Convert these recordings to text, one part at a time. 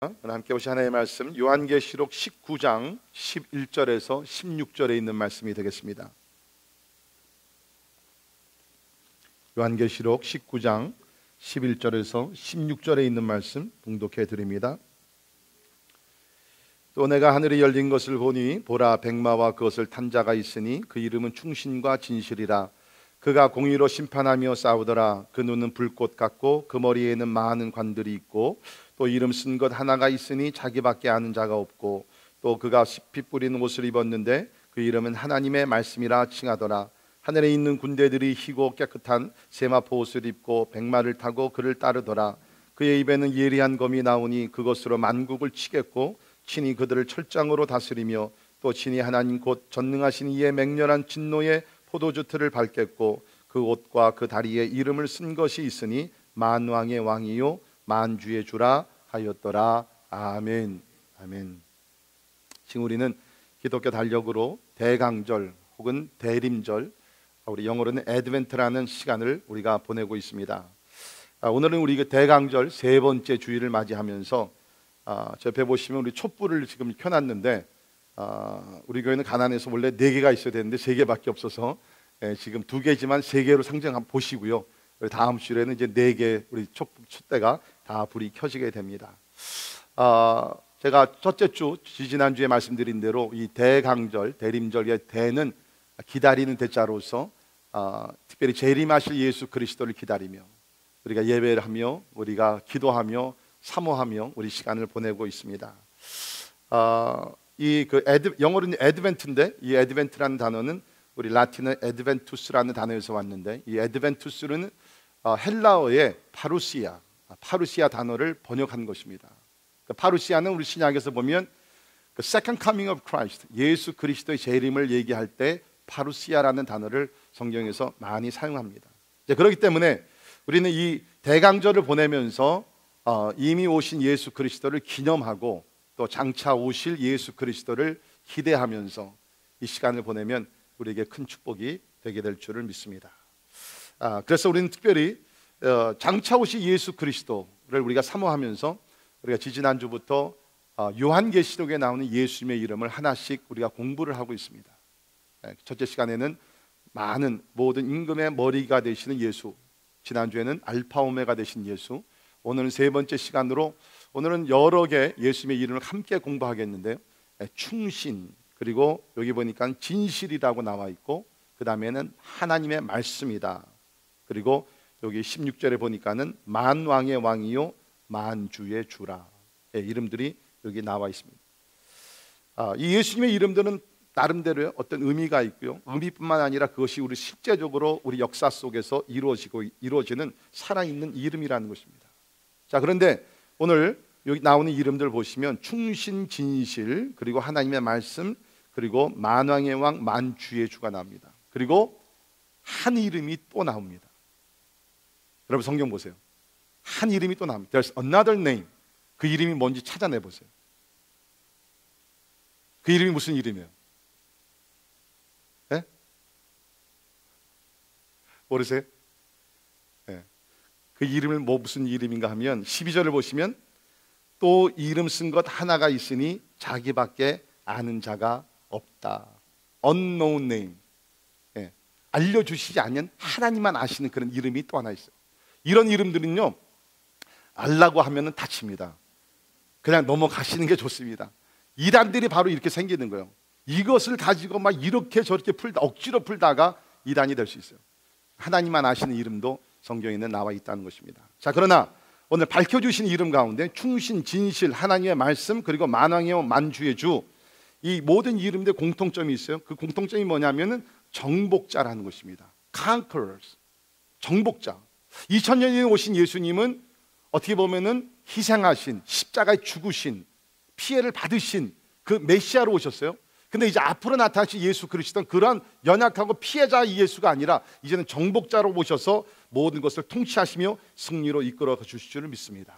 함께 보신 하나님의 말씀 요한계시록 19장 11절에서 16절에 있는 말씀이 되겠습니다. 요한계시록 19장 11절에서 16절에 있는 말씀 봉독해 드립니다. 또 내가 하늘이 열린 것을 보니 보라 백마와 그것을 탄 자가 있으니 그 이름은 충신과 진실이라. 그가 공의로 심판하며 싸우더라. 그 눈은 불꽃 같고 그 머리에는 많은 관들이 있고 또 이름 쓴 것 하나가 있으니 자기밖에 아는 자가 없고 또 그가 핏 뿌린 옷을 입었는데 그 이름은 하나님의 말씀이라 칭하더라. 하늘에 있는 군대들이 희고 깨끗한 세마포 옷을 입고 백마를 타고 그를 따르더라. 그의 입에는 예리한 검이 나오니 그것으로 만국을 치겠고 친히 그들을 철장으로 다스리며 또 친히 하나님 곧 전능하신 이의 맹렬한 진노의 포도주 틀을 밟겠고 그 옷과 그 다리에 이름을 쓴 것이 있으니 만왕의 왕이요 만주의 주라 하였더라. 아멘. 아멘. 지금 우리는 기독교 달력으로 대강절 혹은 대림절, 우리 영어로는 애드벤트라는 시간을 우리가 보내고 있습니다. 오늘은 우리 대강절 세 번째 주일을 맞이하면서 저 옆에 보시면 우리 촛불을 지금 켜놨는데 우리 교회는 가난해서 원래 4개가 있어야 되는데 3개밖에 없어서 지금 2개지만 3개로 상정 한번 보시고요. 다음 주일에는 이제 4개 우리 촛대가 다 불이 켜지게 됩니다. 제가 첫째 주 지지난주에 말씀드린 대로 이 대강절, 대림절의 대는 기다리는 대자로서 특별히 재림하실 예수 그리스도를 기다리며 우리가 예배를 하며 우리가 기도하며 사모하며 우리 시간을 보내고 있습니다. 영어로는 애드벤트인데 이 애드벤트라는 단어는 우리 라틴어 애드벤투스라는 단어에서 왔는데 이 애드벤투스는 헬라어의 파루시아 단어를 번역한 것입니다. 파루시아는 우리 신약에서 보면 그 Second Coming of Christ, 예수 그리스도의 재림을 얘기할 때 파루시아라는 단어를 성경에서 많이 사용합니다. 그렇기 때문에 우리는 이 대강절을 보내면서 이미 오신 예수 그리스도를 기념하고 또 장차 오실 예수 그리스도를 기대하면서 이 시간을 보내면 우리에게 큰 축복이 되게 될 줄을 믿습니다. 그래서 우리는 특별히 장차 오실 예수 그리스도를 우리가 사모하면서 우리가 지지난주부터 요한계시록에 나오는 예수님의 이름을 하나씩 우리가 공부를 하고 있습니다. 첫째 시간에는 모든 임금의 머리가 되시는 예수, 지난주에는 알파 오메가 되신 예수, 오늘은 세 번째 시간으로 오늘은 여러 개 예수님의 이름을 함께 공부하겠는데요. 충신, 그리고 여기 보니까 진실이라고 나와 있고 그 다음에는 하나님의 말씀이다. 그리고 여기 16절에 보니까는 만왕의 왕이요 만주의 주라. 이름들이 여기 나와 있습니다. 이 예수님의 이름들은 나름대로의 어떤 의미가 있고요. 의미뿐만 아니라 그것이 우리 실제적으로 우리 역사 속에서 이루어지는 살아있는 이름이라는 것입니다. 자, 그런데 오늘 여기 나오는 이름들 보시면 충신, 진실, 그리고 하나님의 말씀, 그리고 만왕의 왕, 만주의 주가 나옵니다. 그리고 한 이름이 또 나옵니다. 여러분 성경 보세요. 한 이름이 또 나옵니다. There's another name. 그 이름이 뭔지 찾아내 보세요. 그 이름이 무슨 이름이에요? 네? 모르세요? 네. 그 이름을 무슨 이름인가 하면 12절을 보시면 또 이름 쓴 것 하나가 있으니 자기밖에 아는 자가 없다. Unknown name. 네. 알려주시지 않는 하나님만 아시는 그런 이름이 또 하나 있어요. 이런 이름들은요 알라고 하면은 다칩니다. 그냥 넘어가시는 게 좋습니다. 이단들이 바로 이렇게 생기는 거예요. 이것을 가지고 막 이렇게 저렇게 억지로 풀다가 이단이 될 수 있어요. 하나님만 아시는 이름도 성경에는 나와 있다는 것입니다. 자, 그러나 오늘 밝혀주신 이름 가운데 충신, 진실, 하나님의 말씀, 그리고 만왕의 만주의 주, 이 모든 이름들의 공통점이 있어요. 그 공통점이 뭐냐면은 정복자라는 것입니다. Conquerors, 정복자. 2000년에 오신 예수님은 어떻게 보면은 희생하신, 십자가에 죽으신, 피해를 받으신 그 메시아로 오셨어요. 근데 이제 앞으로 나타나실 예수 그리스도는 그러한 연약하고 피해자 예수가 아니라 이제는 정복자로 오셔서 모든 것을 통치하시며 승리로 이끌어 주실 줄을 믿습니다.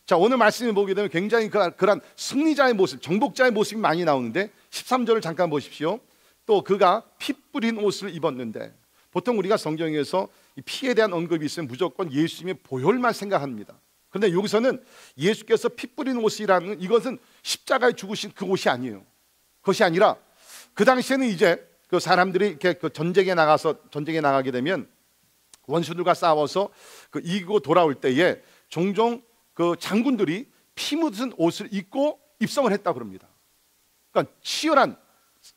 자, 오늘 말씀을 보게 되면 굉장히 그러한 승리자의 모습, 정복자의 모습이 많이 나오는데 13절을 잠깐 보십시오. 또 그가 핏 뿌린 옷을 입었는데, 보통 우리가 성경에서 이 피에 대한 언급이 있으면 무조건 예수님의 보혈만 생각합니다. 그런데 여기서는 예수께서 피 뿌린 옷이라는 이것은 십자가에 죽으신 그 옷이 아니에요. 그것이 아니라 그 당시에는 이제 그 사람들이 이렇게 그 전쟁에 나가게 되면 원수들과 싸워서 그 이기고 돌아올 때에 종종 그 장군들이 피 묻은 옷을 입고 입성을 했다고 그럽니다. 그러니까 치열한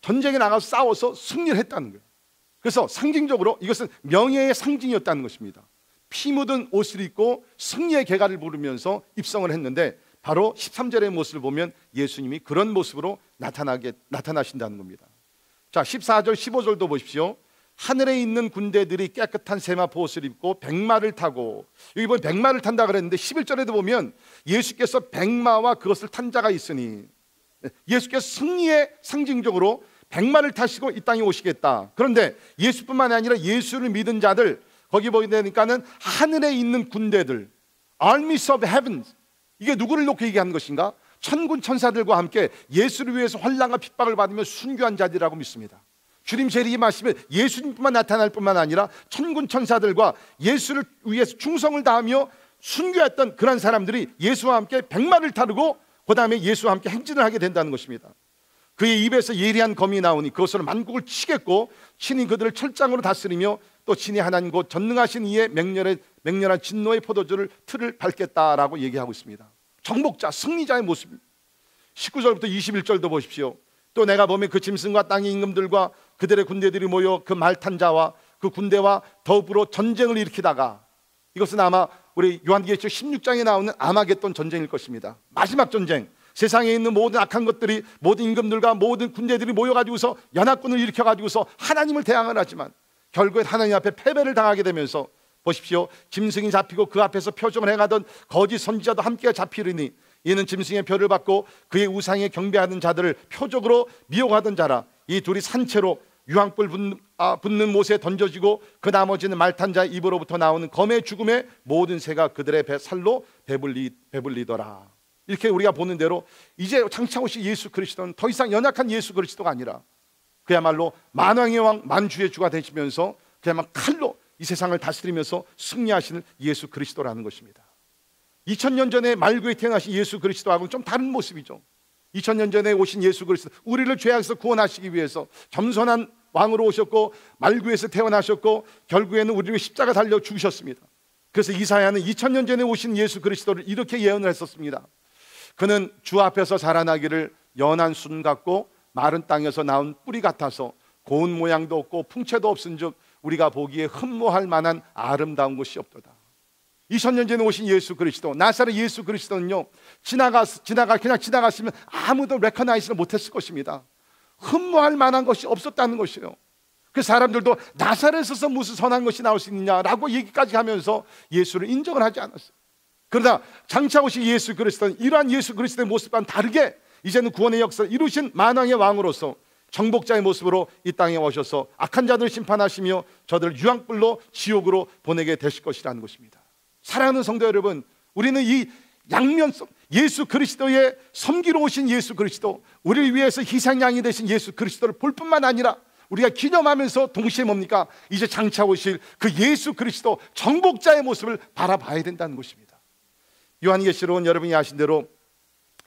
전쟁에 나가서 싸워서 승리를 했다는 거예요. 그래서 상징적으로 이것은 명예의 상징이었다는 것입니다. 피 묻은 옷을 입고 승리의 개가를 부르면서 입성을 했는데 바로 13절의 모습을 보면 예수님이 그런 모습으로 나타나신다는 겁니다. 자, 14절 15절도 보십시오. 하늘에 있는 군대들이 깨끗한 세마포 옷을 입고 백마를 타고, 여기 보면 백마를 탄다 그랬는데 11절에도 보면 예수께서 백마와 그것을 탄 자가 있으니, 예수께서 승리의 상징적으로 백마를 타시고 이 땅에 오시겠다. 그런데 예수뿐만 아니라 예수를 믿은 자들, 거기 보게 되니까는 하늘에 있는 군대들, Armies of Heaven, 이게 누구를 놓고 얘기하는 것인가? 천군 천사들과 함께 예수를 위해서 환난과 핍박을 받으며 순교한 자들이라고 믿습니다. 주님 재림이 마시면 예수님뿐만 나타날 뿐만 아니라 천군 천사들과 예수를 위해서 충성을 다하며 순교했던 그런 사람들이 예수와 함께 백마를 타르고 그 다음에 예수와 함께 행진을 하게 된다는 것입니다. 그의 입에서 예리한 검이 나오니 그것으로 만국을 치겠고 친히 그들을 철장으로 다스리며 또 친히 하나님 곧 전능하신 이의 맹렬한 진노의 포도주를 틀을 밟겠다라고 얘기하고 있습니다. 정복자, 승리자의 모습. 19절부터 21절도 보십시오. 또 내가 보면 그 짐승과 땅의 임금들과 그들의 군대들이 모여 그 말 탄 자와 그 군대와 더불어 전쟁을 일으키다가, 이것은 아마 우리 요한계시록 16장에 나오는 아마겟돈 전쟁일 것입니다. 마지막 전쟁. 세상에 있는 모든 악한 것들이, 모든 임금들과 모든 군대들이 모여가지고서 연합군을 일으켜가지고서 하나님을 대항을 하지만 결국에 하나님 앞에 패배를 당하게 되면서 보십시오. 짐승이 잡히고 그 앞에서 표정을 행하던 거짓 선지자도 함께 잡히리니 이는 짐승의 표를 받고 그의 우상에 경배하는 자들을 표적으로 미혹하던 자라. 이 둘이 산채로 유황불 붙는 못에 던져지고 그 나머지는 말탄 자의 입으로부터 나오는 검의 죽음에 모든 새가 그들의 살로 배불리더라. 이렇게 우리가 보는 대로 이제 장차 오실 예수 그리스도는 더 이상 연약한 예수 그리스도가 아니라 그야말로 만왕의 왕 만주의 주가 되시면서 그야말로 칼로 이 세상을 다스리면서 승리하시는 예수 그리스도라는 것입니다. 2000년 전에 말구에 태어나신 예수 그리스도하고는 좀 다른 모습이죠. 2000년 전에 오신 예수 그리스도, 우리를 죄악에서 구원하시기 위해서 겸손한 왕으로 오셨고 말구에서 태어나셨고 결국에는 우리를 십자가 달려 죽으셨습니다. 그래서 이사야는 2000년 전에 오신 예수 그리스도를 이렇게 예언을 했었습니다. 그는 주 앞에서 자라나기를 연한 순 같고 마른 땅에서 나온 뿌리 같아서 고운 모양도 없고 풍채도 없은즉 우리가 보기에 흠모할 만한 아름다운 것이 없도다. 2000년 전에 오신 예수 그리스도, 나사렛 예수 그리스도는요, 그냥 지나갔으면 아무도 레커나이즈를 못했을 것입니다. 흠모할 만한 것이 없었다는 것이에요. 그 사람들도 나사렛에서 무슨 선한 것이 나올 수 있느냐라고 얘기까지 하면서 예수를 인정을 하지 않았어요. 그러나 장차 오신 예수 그리스도는 이러한 예수 그리스도의 모습과는 다르게 이제는 구원의 역사를 이루신 만왕의 왕으로서 정복자의 모습으로 이 땅에 오셔서 악한 자들을 심판하시며 저들을 유황불로 지옥으로 보내게 되실 것이라는 것입니다. 사랑하는 성도 여러분, 우리는 이 양면성 예수 그리스도의 섬기러 오신 예수 그리스도, 우리를 위해서 희생양이 되신 예수 그리스도를 볼 뿐만 아니라 우리가 기념하면서 동시에 뭡니까? 이제 장차 오실 그 예수 그리스도 정복자의 모습을 바라봐야 된다는 것입니다. 요한계시록은 여러분이 아신 대로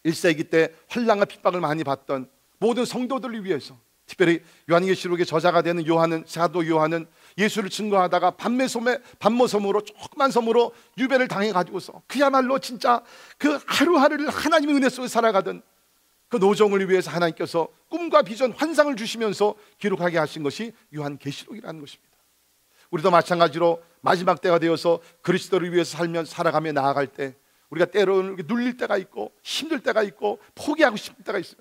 1세기 때 환난과 핍박을 많이 받던 모든 성도들을 위해서, 특별히 요한계시록의 저자가 되는 사도 요한은 예수를 증거하다가 반모섬으로 조그만 섬으로 유배를 당해가지고서 그야말로 진짜 그 하루하루를 하나님의 은혜 속에 살아가던 그 노정을 위해서 하나님께서 꿈과 비전, 환상을 주시면서 기록하게 하신 것이 요한계시록이라는 것입니다. 우리도 마찬가지로 마지막 때가 되어서 그리스도를 위해서 살아가며 나아갈 때 우리가 때로는 눌릴 때가 있고 힘들 때가 있고 포기하고 싶을 때가 있어요.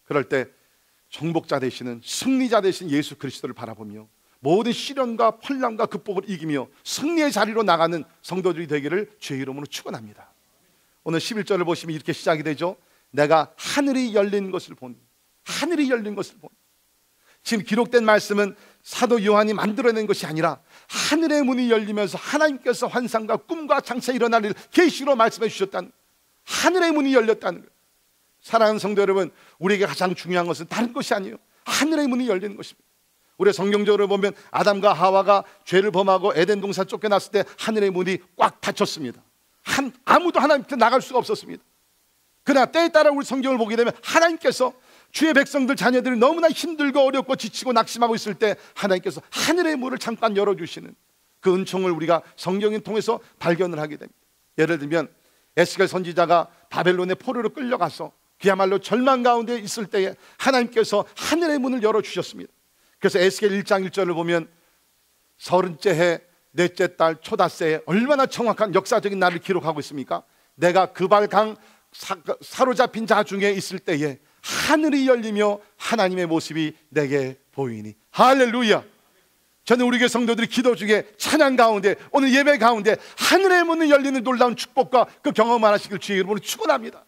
그럴 때 정복자 되시는 승리자 되신 예수 그리스도를 바라보며 모든 시련과 환난과 극복을 이기며 승리의 자리로 나가는 성도들이 되기를 주의 이름으로 축원합니다. 오늘 11절을 보시면 이렇게 시작이 되죠. 내가 하늘이 열린 것을 보니, 하늘이 열린 것을 보니. 지금 기록된 말씀은 사도 요한이 만들어낸 것이 아니라 하늘의 문이 열리면서 하나님께서 환상과 꿈과 장차 일어날 일 계시로 말씀해 주셨다는, 하늘의 문이 열렸다는 거예요. 사랑하는 성도 여러분, 우리에게 가장 중요한 것은 다른 것이 아니에요. 하늘의 문이 열리는 것입니다. 우리 성경적으로 보면 아담과 하와가 죄를 범하고 에덴 동산 쫓겨났을 때 하늘의 문이 꽉 닫혔습니다. 아무도 하나님께 나갈 수가 없었습니다. 그러나 때에 따라 우리 성경을 보게 되면 하나님께서 주의 백성들 자녀들이 너무나 힘들고 어렵고 지치고 낙심하고 있을 때 하나님께서 하늘의 문을 잠깐 열어주시는 그 은총을 우리가 성경을 통해서 발견을 하게 됩니다. 예를 들면 에스겔 선지자가 바벨론의 포로로 끌려가서 그야말로 절망 가운데 있을 때에 하나님께서 하늘의 문을 열어주셨습니다. 그래서 에스겔 1장 1절을 보면 30째 해 넷째 달 초닷새에 얼마나 정확한 역사적인 날을 기록하고 있습니까? 내가 그발강 사로잡힌 자 중에 있을 때에 하늘이 열리며 하나님의 모습이 내게 보이니. 할렐루야. 저는 우리 교회 성도들이 기도 중에 찬양 가운데 오늘 예배 가운데 하늘의 문이 열리는 놀라운 축복과 그 경험을 하시길 주의 이름으로 축원합니다.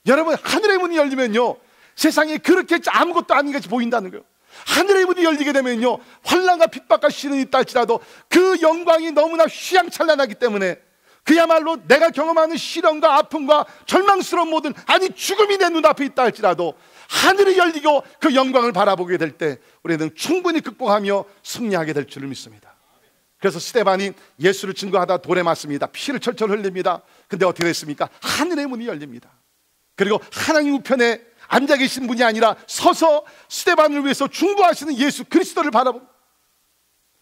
여러분, 하늘의 문이 열리면요 세상에 그렇게 아무것도 아닌 것이 보인다는 거예요. 하늘의 문이 열리게 되면요 환난과 핍박과 시련이 있다 할지라도 그 영광이 너무나 휘황찬란하기 때문에 그야말로 내가 경험하는 시련과 아픔과 절망스러운 모든, 아니 죽음이 내 눈앞에 있다 할지라도 하늘이 열리고 그 영광을 바라보게 될 때 우리는 충분히 극복하며 승리하게 될 줄을 믿습니다. 그래서 스데반이 예수를 증거하다 돌에 맞습니다. 피를 철철 흘립니다. 근데 어떻게 됐습니까? 하늘의 문이 열립니다. 그리고 하나님 우편에 앉아 계신 분이 아니라 서서 스데반을 위해서 중보하시는 예수 그리스도를 바라보고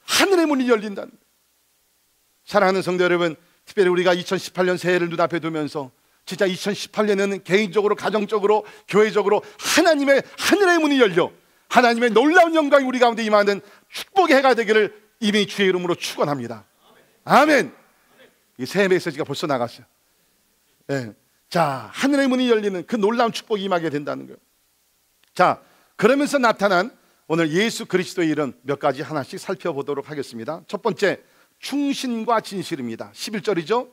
하늘의 문이 열린다는 거예요. 사랑하는 성도 여러분, 특별히 우리가 2018년 새해를 눈앞에 두면서 진짜 2018년에는 개인적으로, 가정적으로, 교회적으로 하나님의 하늘의 문이 열려 하나님의 놀라운 영광이 우리 가운데 임하는 축복의 해가 되기를 이미 주의 이름으로 축원합니다. 아멘. 이 새해 메시지가 벌써 나갔어요. 네. 자, 하늘의 문이 열리는 그 놀라운 축복이 임하게 된다는 거예요. 자, 그러면서 나타난 오늘 예수 그리스도의 이름 몇 가지 하나씩 살펴보도록 하겠습니다. 첫 번째, 충신과 진실입니다. 11절이죠.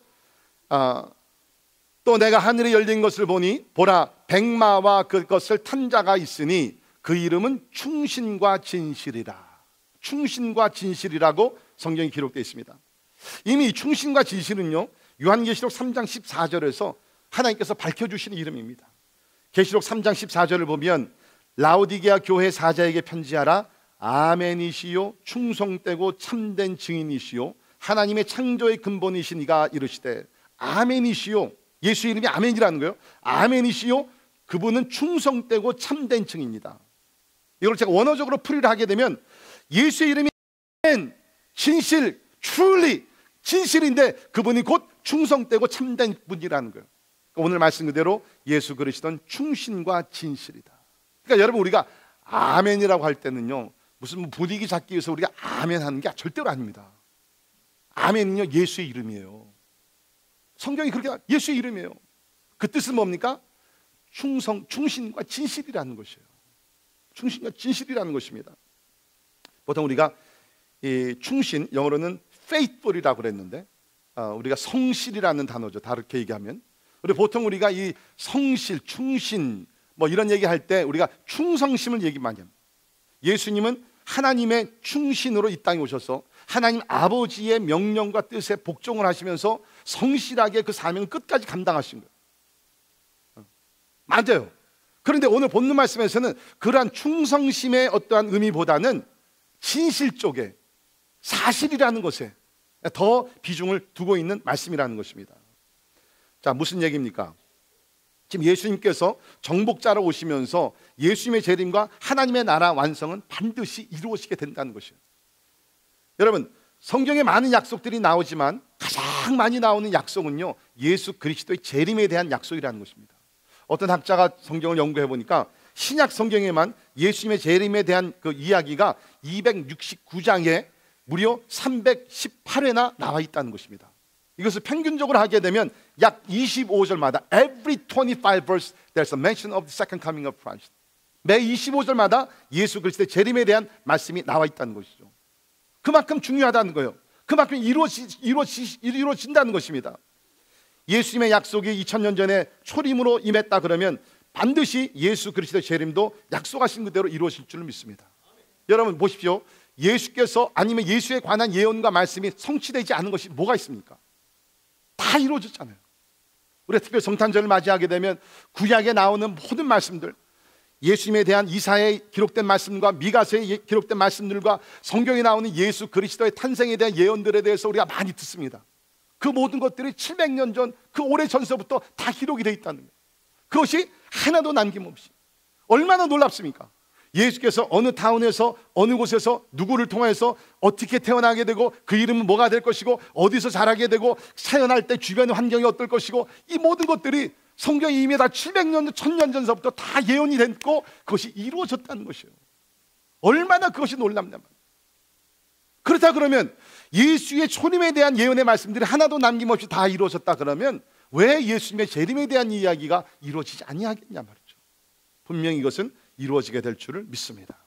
또 내가 하늘이 열린 것을 보니 보라 백마와 그것을 탄 자가 있으니 그 이름은 충신과 진실이라. 충신과 진실이라고 성경이 기록되어 있습니다. 이미 충신과 진실은요 요한계시록 3장 14절에서 하나님께서 밝혀주시는 이름입니다. 계시록 3장 14절을 보면 라오디게아 교회 사자에게 편지하라. 아멘이시요 충성되고 참된 증인이시요 하나님의 창조의 근본이신 이가 이르시되 아멘이시요, 예수 이름이 아멘이라는 거예요. 아멘이시요, 그분은 충성되고 참된 증인이다. 이걸 제가 원어적으로 풀이를 하게 되면 예수의 이름이 아멘, 진실, truly 진실인데 그분이 곧 충성되고 참된 분이라는 거예요. 오늘 말씀 그대로 예수 그리스도는 충신과 진실이다. 그러니까 여러분, 우리가 아멘이라고 할 때는요 무슨 분위기 잡기 위해서 우리가 아멘 하는 게 절대로 아닙니다. 아멘은요 예수의 이름이에요. 성경이 그렇게 예수의 이름이에요. 그 뜻은 뭡니까? 충신과 진실이라는 것이에요. 충신과 진실이라는 것입니다. 보통 우리가 이 충신, 영어로는 faithful이라고 그랬는데 우리가 성실이라는 단어죠. 다르게 얘기하면 보통 우리가 이 성실, 충신 뭐 이런 얘기할 때 우리가 충성심을 얘기 많이 합니다. 예수님은 하나님의 충신으로 이 땅에 오셔서 하나님 아버지의 명령과 뜻에 복종을 하시면서 성실하게 그 사명을 끝까지 감당하신 거예요. 맞아요. 그런데 오늘 본문 말씀에서는 그러한 충성심의 어떠한 의미보다는 진실 쪽에, 사실이라는 것에 더 비중을 두고 있는 말씀이라는 것입니다. 자, 무슨 얘기입니까? 지금 예수님께서 정복자로 오시면서 예수님의 재림과 하나님의 나라 완성은 반드시 이루어지게 된다는 것이에요. 여러분, 성경에 많은 약속들이 나오지만 가장 많이 나오는 약속은요 예수 그리스도의 재림에 대한 약속이라는 것입니다. 어떤 학자가 성경을 연구해 보니까 신약 성경에만 예수님의 재림에 대한 그 이야기가 269장에 무려 318회나 나와 있다는 것입니다. 이것을 평균적으로 하게 되면 약 25절마다 every 25 verse there's a mention of the second coming of Christ. 매 25절마다 예수 그리스도의 재림에 대한 말씀이 나와 있다는 것이죠. 그만큼 중요하다는 거예요. 그만큼 이루어진다는 것입니다. 예수님의 약속이 2000년 전에 초림으로 임했다 그러면 반드시 예수 그리스도의 재림도 약속하신 그대로 이루어질 줄 믿습니다. 여러분 보십시오. 예수께서 아니면 예수에 관한 예언과 말씀이 성취되지 않은 것이 뭐가 있습니까? 다 이루어졌잖아요. 우리가 특별히 성탄절을 맞이하게 되면 구약에 나오는 모든 말씀들, 예수님에 대한 이사야에 기록된 말씀과 미가서에 기록된 말씀들과 성경에 나오는 예수 그리스도의 탄생에 대한 예언들에 대해서 우리가 많이 듣습니다. 그 모든 것들이 700년 전, 그 오래 전서부터 다 기록이 되어 있다는 거예요. 그것이 하나도 남김없이. 얼마나 놀랍습니까? 예수께서 어느 타운에서 어느 곳에서 누구를 통해서 어떻게 태어나게 되고 그 이름은 뭐가 될 것이고 어디서 자라게 되고 태어날 때 주변의 환경이 어떨 것이고 이 모든 것들이 성경이 이미 다 700년, 1000년 전서부터 다 예언이 됐고 그것이 이루어졌다는 것이에요. 얼마나 그것이 놀랍냐면. 그렇다 그러면 예수의 초림에 대한 예언의 말씀들이 하나도 남김없이 다 이루어졌다 그러면 왜 예수님의 재림에 대한 이야기가 이루어지지 아니하겠냐 말이죠. 분명히 이것은 이루어지게 될 줄을 믿습니다.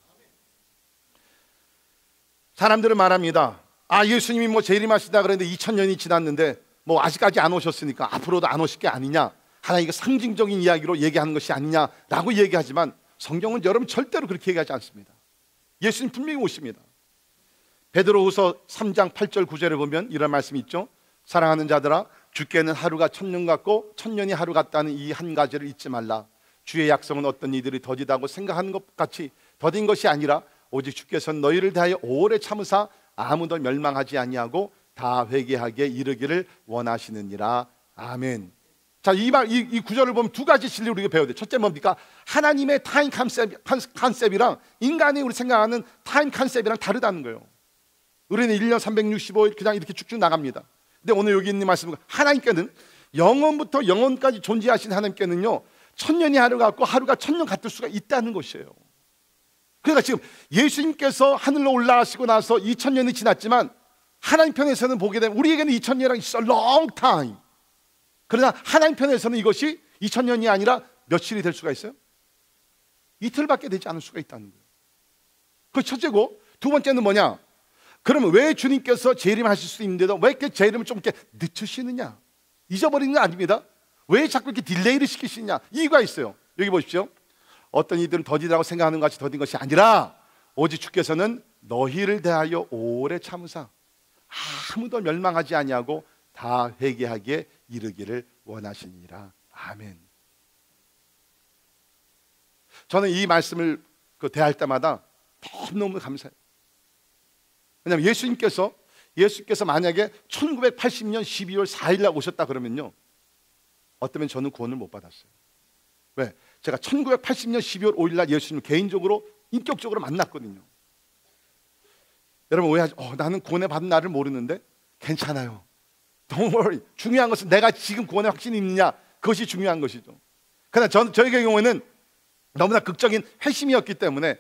사람들은 말합니다. 아, 예수님이 뭐 재림하시다 그랬는데 2000년이 지났는데 뭐 아직까지 안 오셨으니까 앞으로도 안 오실 게 아니냐, 하나의 상징적인 이야기로 얘기하는 것이 아니냐라고 얘기하지만 성경은 여러분 절대로 그렇게 얘기하지 않습니다. 예수님 분명히 오십니다. 베드로후서 3장 8절 9절에 보면 이런 말씀이 있죠. 사랑하는 자들아, 주께는 하루가 1000년 같고 1000년이 하루 같다는 이 한 가지를 잊지 말라. 주의 약속은 어떤 이들이 더디다고 생각하는 것 같이 더딘 것이 아니라 오직 주께서는 너희를 대하여 오래 참으사 아무도 멸망하지 아니하고 다 회개하게 이르기를 원하시느니라. 아멘. 자, 이 구절을 보면 두 가지 진리를 우리가 배워야 돼요. 첫째 뭡니까? 하나님의 타임 컨셉이랑 인간이 우리 생각하는 타임 컨셉이랑 다르다는 거예요. 우리는 1년 365일 그냥 이렇게 쭉쭉 나갑니다. 근데 오늘 여기 있는 말씀은 하나님께는 영원부터 영원까지 존재하신 하나님께는요 1000년이 하루 같고 하루가 1000년 같을 수가 있다는 것이에요. 그러니까 지금 예수님께서 하늘로 올라가시고 나서 2000년이 지났지만 하나님 편에서는 보게 되면 우리에게는 2000년이란 is a long time. 그러나 하나님 편에서는 이것이 2000년이 아니라 며칠이 될 수가 있어요? 이틀밖에 되지 않을 수가 있다는 거예요. 그게 첫째고, 두 번째는 뭐냐? 그러면 왜 주님께서 재림하실 수 있는데도 왜 이렇게 재림을 좀 이렇게 늦추시느냐? 잊어버리는 거 아닙니다. 왜 자꾸 이렇게 딜레이를 시키시냐? 이유가 있어요. 여기 보십시오. 어떤 이들은 더디다고 생각하는 것 같이 더딘 것이 아니라 오직 주께서는 너희를 대하여 오래 참으사 아무도 멸망하지 아니하고 다 회개하기에 이르기를 원하시니라. 아멘. 저는 이 말씀을 대할 때마다 너무너무 감사해요. 왜냐하면 예수님께서 만약에 1980년 12월 4일 날 오셨다 그러면요 어쩌면 저는 구원을 못 받았어요. 왜? 제가 1980년 12월 5일 날 예수님을 개인적으로 인격적으로 만났거든요. 여러분 오해하지? 나는 구원에 받은 날을 모르는데 괜찮아요. Don't worry. 중요한 것은 내가 지금 구원의 확신이 있느냐, 그것이 중요한 것이죠. 그러나 저에게 경우에는 너무나 극적인 회심이었기 때문에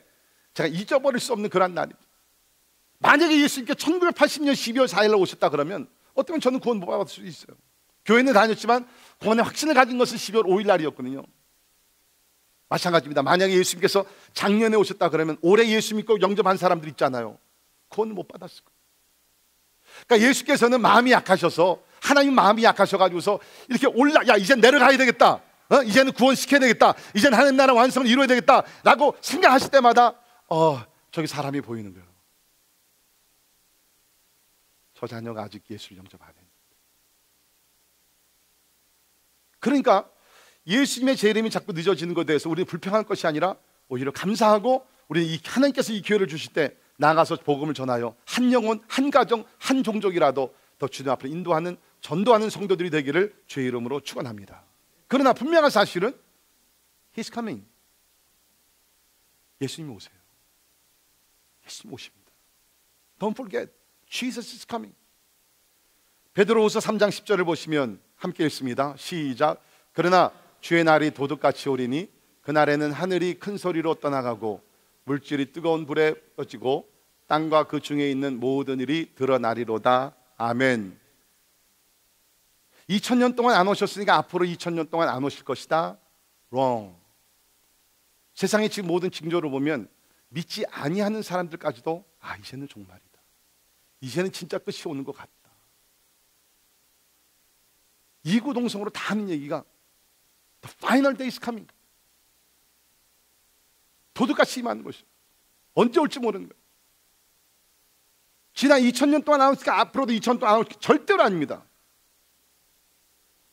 제가 잊어버릴 수 없는 그런 날이죠. 만약에 예수님께 1980년 12월 4일 날 오셨다 그러면 어쩌면 저는 구원 못 받을 수 있어요. 교회는 다녔지만 구원의 확신을 가진 것은 12월 5일 날이었거든요. 마찬가지입니다. 만약에 예수님께서 작년에 오셨다 그러면 올해 예수 믿고 영접한 사람들 있잖아요. 구원을 못 받았을 거예요. 그러니까 예수께서는 마음이 약하셔서, 하나님 마음이 약하셔가지고서 이렇게 야 이제 내려가야 되겠다, 이제는 구원시켜야 되겠다, 이제는 하나님 나라 완성을 이루어야 되겠다 라고 생각하실 때마다 저기 사람이 보이는 거예요. 저 자녀가 아직 예수를 영접 안 했는데. 그러니까 예수님의 재림이 자꾸 늦어지는 것에 대해서 우리는 불평할 것이 아니라 오히려 감사하고, 우리 하나님께서 이 기회를 주실 때 나가서 복음을 전하여 한 영혼, 한 가정, 한 종족이라도 더 주님 앞으로 인도하는, 전도하는 성도들이 되기를 주의 이름으로 축원합니다. 그러나 분명한 사실은 He's coming. 예수님 오세요. 예수님 오십니다. Don't forget, Jesus is coming. 베드로후서 3장 10절을 보시면 함께 읽습니다. 시작. 그러나 주의 날이 도둑같이 오리니 그날에는 하늘이 큰 소리로 떠나가고 물질이 뜨거운 불에 꺼지고 땅과 그 중에 있는 모든 일이 드러나리로다. 아멘. 2000년 동안 안 오셨으니까 앞으로 2000년 동안 안 오실 것이다. Wrong. 세상의 지금 모든 징조를 보면 믿지 아니하는 사람들까지도 이제는 종말이다, 이제는 진짜 끝이 오는 것 같다, 이구동성으로 다 하는 얘기가 The final day is coming. 도둑같이 임하는 것이 언제 올지 모르는 거예요. 지난 2000년 동안 안 왔으니까 앞으로도 2000년 동안 안 올 게 절대로 아닙니다.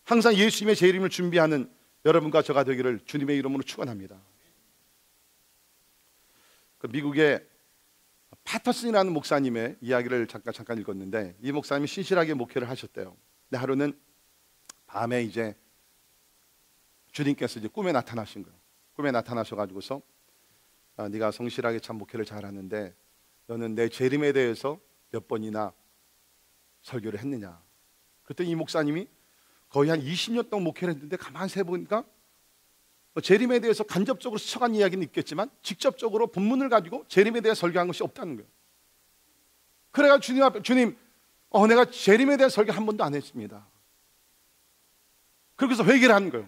항상 예수님의 재림을 준비하는 여러분과 저가 되기를 주님의 이름으로 축원합니다. 미국의 파터슨이라는 목사님의 이야기를 잠깐 읽었는데, 이 목사님이 신실하게 목회를 하셨대요. 근데 하루는 밤에 이제 주님께서 이제 꿈에 나타나신 거예요. 꿈에 나타나셔가지고서 네가 성실하게 참 목회를 잘하는데 너는 내 재림에 대해서 몇 번이나 설교를 했느냐. 그랬더니 이 목사님이 거의 한 20년 동안 목회를 했는데 가만히 세보니까 재림에 대해서 간접적으로 스쳐간 이야기는 있겠지만 직접적으로 본문을 가지고 재림에 대해 설교한 것이 없다는 거예요. 그래가 주님 앞에 주님, 내가 재림에 대해 설교 한 번도 안 했습니다. 그러고서 회개를 하는 거예요.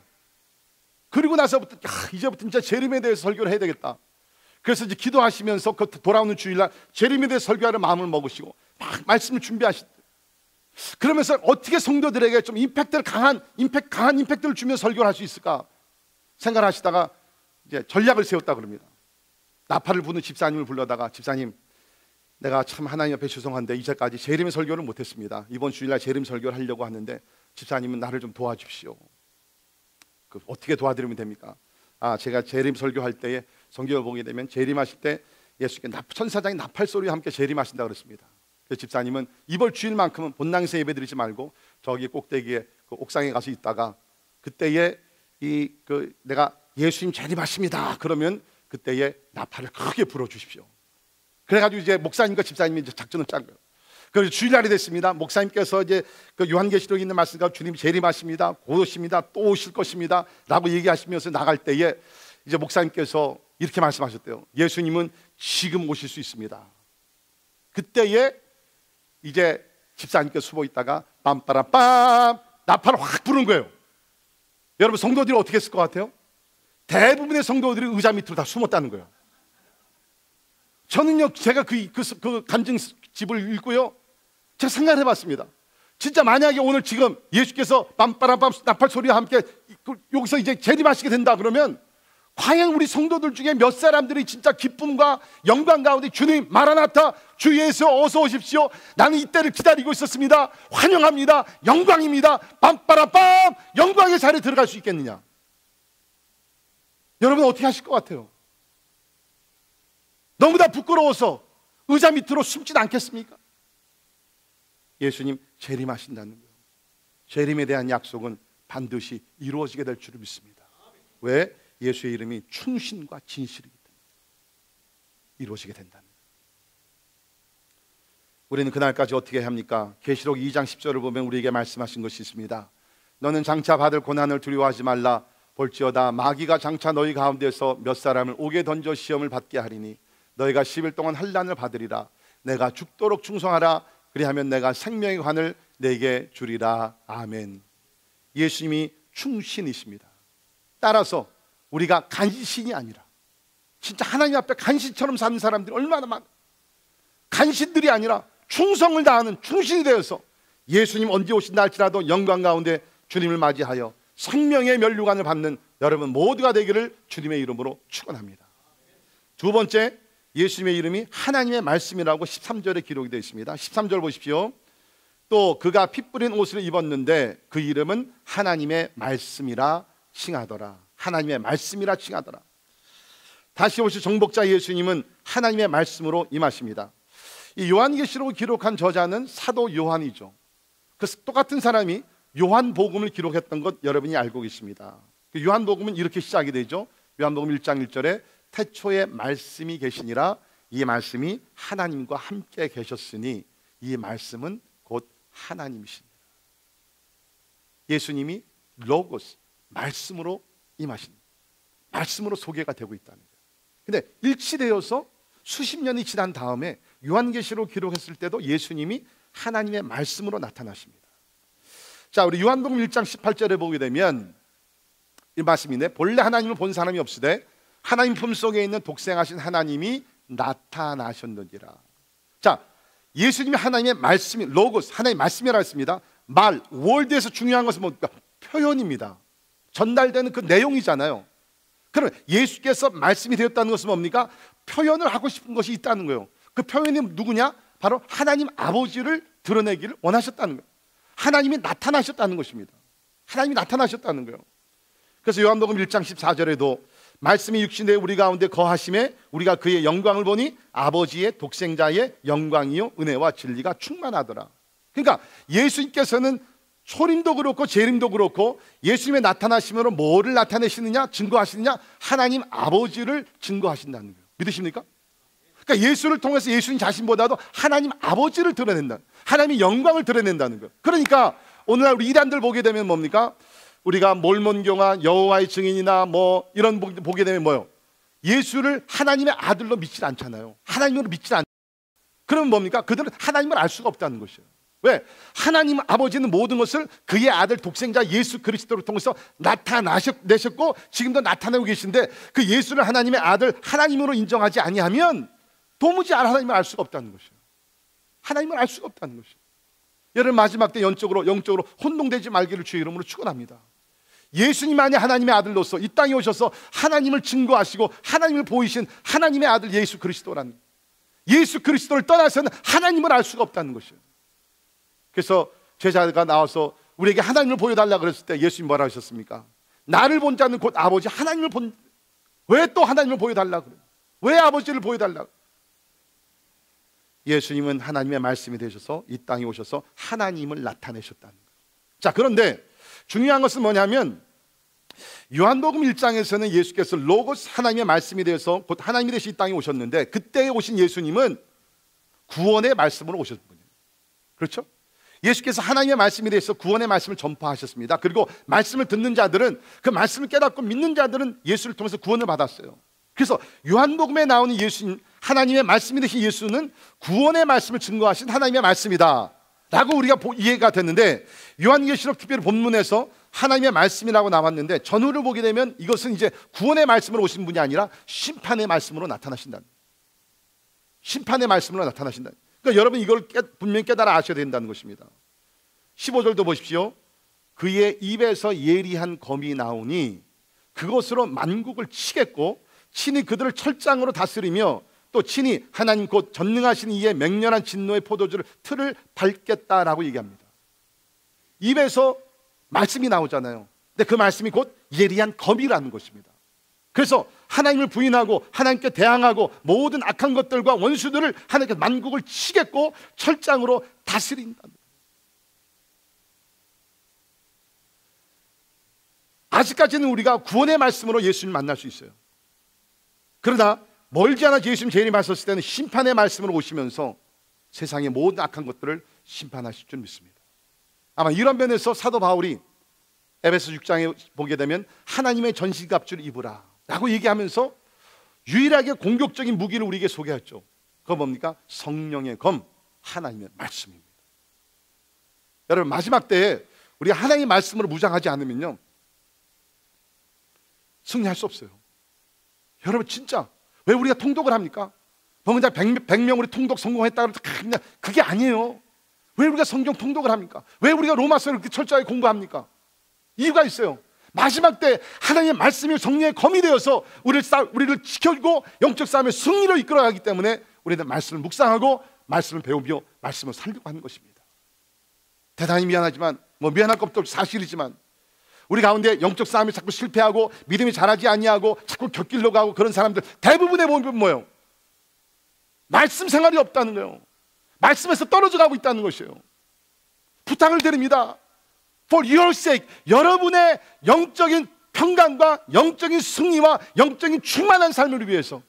그리고 나서부터 이제부터 진짜 재림에 대해서 설교를 해야 되겠다. 그래서 이제 기도하시면서 그 돌아오는 주일날 재림에 대해서 설교하는 마음을 먹으시고 막 말씀을 준비하시고, 그러면서 어떻게 성도들에게 좀 강한 임팩트를 주면서 설교를 할 수 있을까 생각을 하시다가 이제 전략을 세웠다 그럽니다. 나팔을 부는 집사님을 불러다가, 집사님, 내가 참 하나님 앞에 죄송한데 이제까지 재림의 설교를 못했습니다. 이번 주일날 재림 설교를 하려고 하는데 집사님은 나를 좀 도와주십시오. 어떻게 도와드리면 됩니까? 제가 재림 설교할 때에 성경을 보게 되면 재림하실 때 예수께서 천사장이 나팔 소리와 함께 재림하신다 그랬습니다. 그래서 집사님은 이번 주일만큼은 본당에서 예배드리지 말고 저기 꼭대기에 그 옥상에 가서 있다가 그때에 내가 예수님 재림하십니다 그러면 그때에 나팔을 크게 불어주십시오. 그래가지고 이제 목사님과 집사님이 이제 작전을 짠 거예요. 그래서 주일날이 됐습니다. 목사님께서 이제 그 요한계시록에 있는 말씀과 주님 재림하십니다, 곧 오십니다, 또 오실 것입니다 라고 얘기하시면서 나갈 때에 이제 목사님께서 이렇게 말씀하셨대요. 예수님은 지금 오실 수 있습니다. 그때에 이제 집사님께서 숨어 있다가 빰빠라빰 나팔을 확 부른 거예요. 여러분, 성도들이 어떻게 했을 것 같아요? 대부분의 성도들이 의자 밑으로 다 숨었다는 거예요. 저는요, 제가 그 간증집을 읽고요, 제가 생각을 해봤습니다. 진짜 만약에 오늘 지금 예수께서 빰빠라빰 나팔 소리와 함께 여기서 이제 재림하시게 된다 그러면 과연 우리 성도들 중에 몇 사람들이 진짜 기쁨과 영광 가운데 주님 마라나타 주 예수 어서 오십시오, 나는 이때를 기다리고 있었습니다, 환영합니다, 영광입니다, 빰빠라빰 영광의 자리에 들어갈 수 있겠느냐? 여러분 어떻게 하실 것 같아요? 너무 다 부끄러워서 의자 밑으로 숨진 않겠습니까? 예수님 재림하신다는 거예요. 재림에 대한 약속은 반드시 이루어지게 될 줄을 믿습니다. 왜? 예수의 이름이 충신과 진실이기 때문에 이루어지게 된다는 거예요. 우리는 그날까지 어떻게 해야 합니까? 계시록 2장 10절을 보면 우리에게 말씀하신 것이 있습니다. 너는 장차 받을 고난을 두려워하지 말라. 볼지어다 마귀가 장차 너희 가운데서 몇 사람을 옥에 던져 시험을 받게 하리니 너희가 10일 동안 환난을 받으리라. 내가 죽도록 충성하라. 그리하면 내가 생명의 관을 내게 주리라. 아멘. 예수님이 충신이십니다. 따라서 우리가 간신이 아니라 진짜 하나님 앞에 간신처럼 사는 사람들이 얼마나 많아. 간신들이 아니라 충성을 다하는 충신이 되어서 예수님 언제 오신다 할지라도 영광 가운데 주님을 맞이하여 생명의 면류관을 받는 여러분 모두가 되기를 주님의 이름으로 축원합니다. 두 번째, 예수님의 이름이 하나님의 말씀이라고 13절에 기록이 되어 있습니다. 13절 보십시오. 또 그가 피 뿌린 옷을 입었는데 그 이름은 하나님의 말씀이라 칭하더라. 하나님의 말씀이라 칭하더라. 다시 오실 정복자 예수님은 하나님의 말씀으로 임하십니다. 이 요한계시록을 기록한 저자는 사도 요한이죠. 그 똑같은 사람이 요한복음을 기록했던 것 여러분이 알고 계십니다. 그 요한복음은 이렇게 시작이 되죠. 요한복음 1장 1절에 태초에 말씀이 계시니라. 이 말씀이 하나님과 함께 계셨으니 이 말씀은 곧 하나님이시니라. 예수님이 로고스, 말씀으로 임하신, 말씀으로 소개가 되고 있다는 거예요. 근데 일치되어서 수십 년이 지난 다음에 요한계시록 기록했을 때도 예수님이 하나님의 말씀으로 나타나십니다. 자, 우리 요한복음 1장 18절에 보게 되면 이 말씀인데, 본래 하나님을 본 사람이 없으되 하나님 품속에 있는 독생하신 하나님이 나타나셨느니라. 자, 예수님이 하나님의 말씀이 로고스, 하나님의 말씀이라고 했습니다. 말, 월드에서 중요한 것은 뭡니까? 표현입니다. 전달되는 그 내용이잖아요. 그러면 예수께서 말씀이 되었다는 것은 뭡니까? 표현을 하고 싶은 것이 있다는 거예요. 그 표현이 누구냐? 바로 하나님 아버지를 드러내기를 원하셨다는 거예요. 하나님이 나타나셨다는 것입니다. 하나님이 나타나셨다는 거예요. 그래서 요한복음 1장 14절에도 말씀이 육신되어 우리 가운데 거하심에 우리가 그의 영광을 보니 아버지의 독생자의 영광이요 은혜와 진리가 충만하더라. 그러니까 예수님께서는 초림도 그렇고 재림도 그렇고 예수님의 나타나심으로 뭐를 나타내시느냐, 증거하시느냐? 하나님 아버지를 증거하신다는 거예요. 믿으십니까? 그러니까 예수를 통해서 예수님 자신보다도 하나님 아버지를 드러낸다, 하나님의 영광을 드러낸다는 거예요. 그러니까 오늘날 우리 이단들 보게 되면 뭡니까? 우리가 몰몬교나 여호와의 증인이나 뭐 이런 보게 되면 뭐요? 예수를 하나님의 아들로 믿지 않잖아요. 하나님으로 믿지 않. 그러면 뭡니까? 그들은 하나님을 알 수가 없다는 것이에요. 왜? 하나님 아버지는 모든 것을 그의 아들 독생자 예수 그리스도를 통해서 나타내셨고 지금도 나타내고 계신데, 그 예수를 하나님의 아들, 하나님으로 인정하지 아니하면 도무지 하나님을 알 수가 없다는 것이에요. 하나님을 알 수가 없다는 것이에요. 여러분, 마지막 때 영적으로 혼동되지 말기를 주의 이름으로 축원합니다. 예수님만이 하나님의 아들로서 이 땅에 오셔서 하나님을 증거하시고 하나님을 보이신 하나님의 아들 예수 그리스도라는, 예수 그리스도를 떠나서는 하나님을 알 수가 없다는 것이에요. 그래서 제자가 나와서 우리에게 하나님을 보여달라 그랬을 때 예수님 뭐라 하셨습니까? 나를 본 자는 곧 아버지 하나님을 본. 왜 또 하나님을 보여달라 그래요? 왜 아버지를 보여달라? 예수님은 하나님의 말씀이 되셔서 이 땅에 오셔서 하나님을 나타내셨다는 거예요. 자, 그런데 중요한 것은 뭐냐면 요한복음 1장에서는 예수께서 로고스, 하나님의 말씀이 되어서 곧 하나님이 되시 이 땅에 오셨는데, 그때 오신 예수님은 구원의 말씀으로 오셨 분이에요. 그렇죠? 예수께서 하나님의 말씀이 되어서 구원의 말씀을 전파하셨습니다. 그리고 말씀을 듣는 자들은, 그 말씀을 깨닫고 믿는 자들은 예수를 통해서 구원을 받았어요. 그래서 요한복음에 나오는 예수님, 하나님의 말씀이 되신 예수는 구원의 말씀을 증거하신 하나님의 말씀이다 라고 우리가 이해가 됐는데, 요한계시록 특별히 본문에서 하나님의 말씀이라고 나왔는데, 전후를 보게 되면 이것은 이제 구원의 말씀으로 오신 분이 아니라 심판의 말씀으로 나타나신다. 심판의 말씀으로 나타나신다. 그러니까 여러분, 이걸 분명히 깨달아 아셔야 된다는 것입니다. 15절도 보십시오. 그의 입에서 예리한 검이 나오니 그것으로 만국을 치겠고 친히 그들을 철장으로 다스리며 또 친히 하나님 곧 전능하신 이의 맹렬한 진노의 포도주를 틀을 밟겠다라고 얘기합니다. 입에서 말씀이 나오잖아요. 근데 그 말씀이 곧 예리한 검이라는 것입니다. 그래서 하나님을 부인하고 하나님께 대항하고 모든 악한 것들과 원수들을 하나님께 만국을 치겠고 철장으로 다스린다. 아직까지는 우리가 구원의 말씀으로 예수님을 만날 수 있어요. 그러나 멀지 않아 예수님 재림하셨을 때는 심판의 말씀으로 오시면서 세상의 모든 악한 것들을 심판하실 줄 믿습니다. 아마 이런 면에서 사도 바울이 에베소 6장에 보게 되면 하나님의 전신갑주를 입으라 라고 얘기하면서 유일하게 공격적인 무기를 우리에게 소개했죠. 그건 뭡니까? 성령의 검, 하나님의 말씀입니다. 여러분, 마지막 때에 우리가 하나님의 말씀으로 무장하지 않으면요, 승리할 수 없어요. 여러분, 진짜 왜 우리가 통독을 합니까? 뭔가 100명 우리 통독 성공했다고 그냥 그게 아니에요. 왜 우리가 성경 통독을 합니까? 왜 우리가 로마서를 그렇게 철저하게 공부합니까? 이유가 있어요. 마지막 때 하나님의 말씀이 성령의 검이 되어서 우리를 지켜주고 영적 싸움의 승리로 이끌어가기 때문에 우리는 말씀을 묵상하고 말씀을 배우며 말씀을 살려고 하는 것입니다. 대단히 미안하지만, 미안할 것도 사실이지만, 우리 가운데 영적 싸움이 자꾸 실패하고 믿음이 자라지 아니하고 자꾸 곁길로 가고 그런 사람들 대부분의 보면 뭐예요? 말씀 생활이 없다는 거예요. 말씀에서 떨어져 가고 있다는 것이에요. 부탁을 드립니다. For your sake, 여러분의 영적인 평강과 영적인 승리와 영적인 충만한 삶을 위해서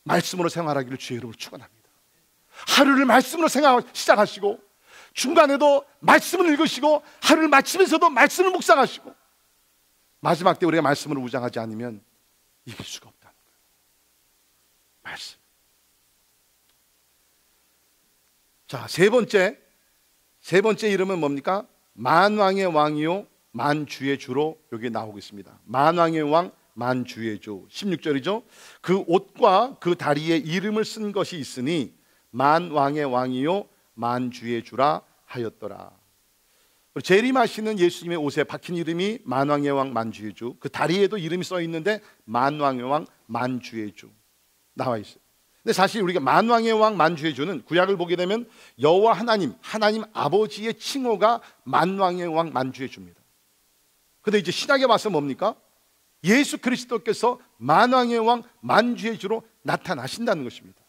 말씀으로 생활하기를 주의 이름으로 축원합니다. 하루를 말씀으로 시작하시고 중간에도 말씀을 읽으시고 하루를 마치면서도 말씀을 묵상하시고 마지막 때 우리가 말씀으로 무장하지 않으면 이길 수가 없다는 거예요. 말씀. 자, 세 번째 이름은 뭡니까? 만왕의 왕이요 만주의 주로 여기 나오고 있습니다. 만왕의 왕, 만주의 주. 16절이죠. 그 옷과 그 다리에 이름을 쓴 것이 있으니 만왕의 왕이요 만주의 주라 하였더라. 재림하시는 예수님의 옷에 박힌 이름이 만왕의 왕 만주의 주, 그 다리에도 이름이 써 있는데 만왕의 왕 만주의 주 나와 있어요. 근데 사실 우리가 만왕의 왕 만주의 주는 구약을 보게 되면 여호와 하나님 아버지의 칭호가 만왕의 왕 만주의 주입니다. 근데 이제 신약에 와서 뭡니까? 예수 그리스도께서 만왕의 왕 만주의 주로 나타나신다는 것입니다.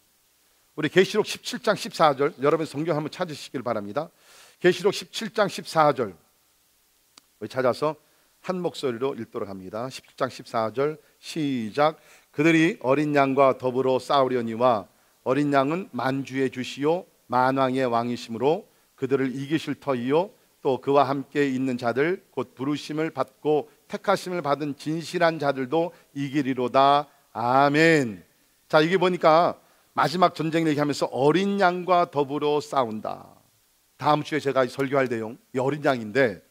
우리 계시록 17장 14절, 여러분 성경 한번 찾으시길 바랍니다. 계시록 17장 14절 우리 찾아서 한 목소리로 읽도록 합니다. 17장 14절 시작. 그들이 어린 양과 더불어 싸우려니와 어린 양은 만주의 주시요 만왕의 왕이심으로 그들을 이기실 터이요 또 그와 함께 있는 자들 곧 부르심을 받고 택하심을 받은 진실한 자들도 이기리로다. 아멘. 자, 이게 보니까 마지막 전쟁 얘기하면서 어린 양과 더불어 싸운다. 다음 주에 제가 설교할 내용 이 어린 양인데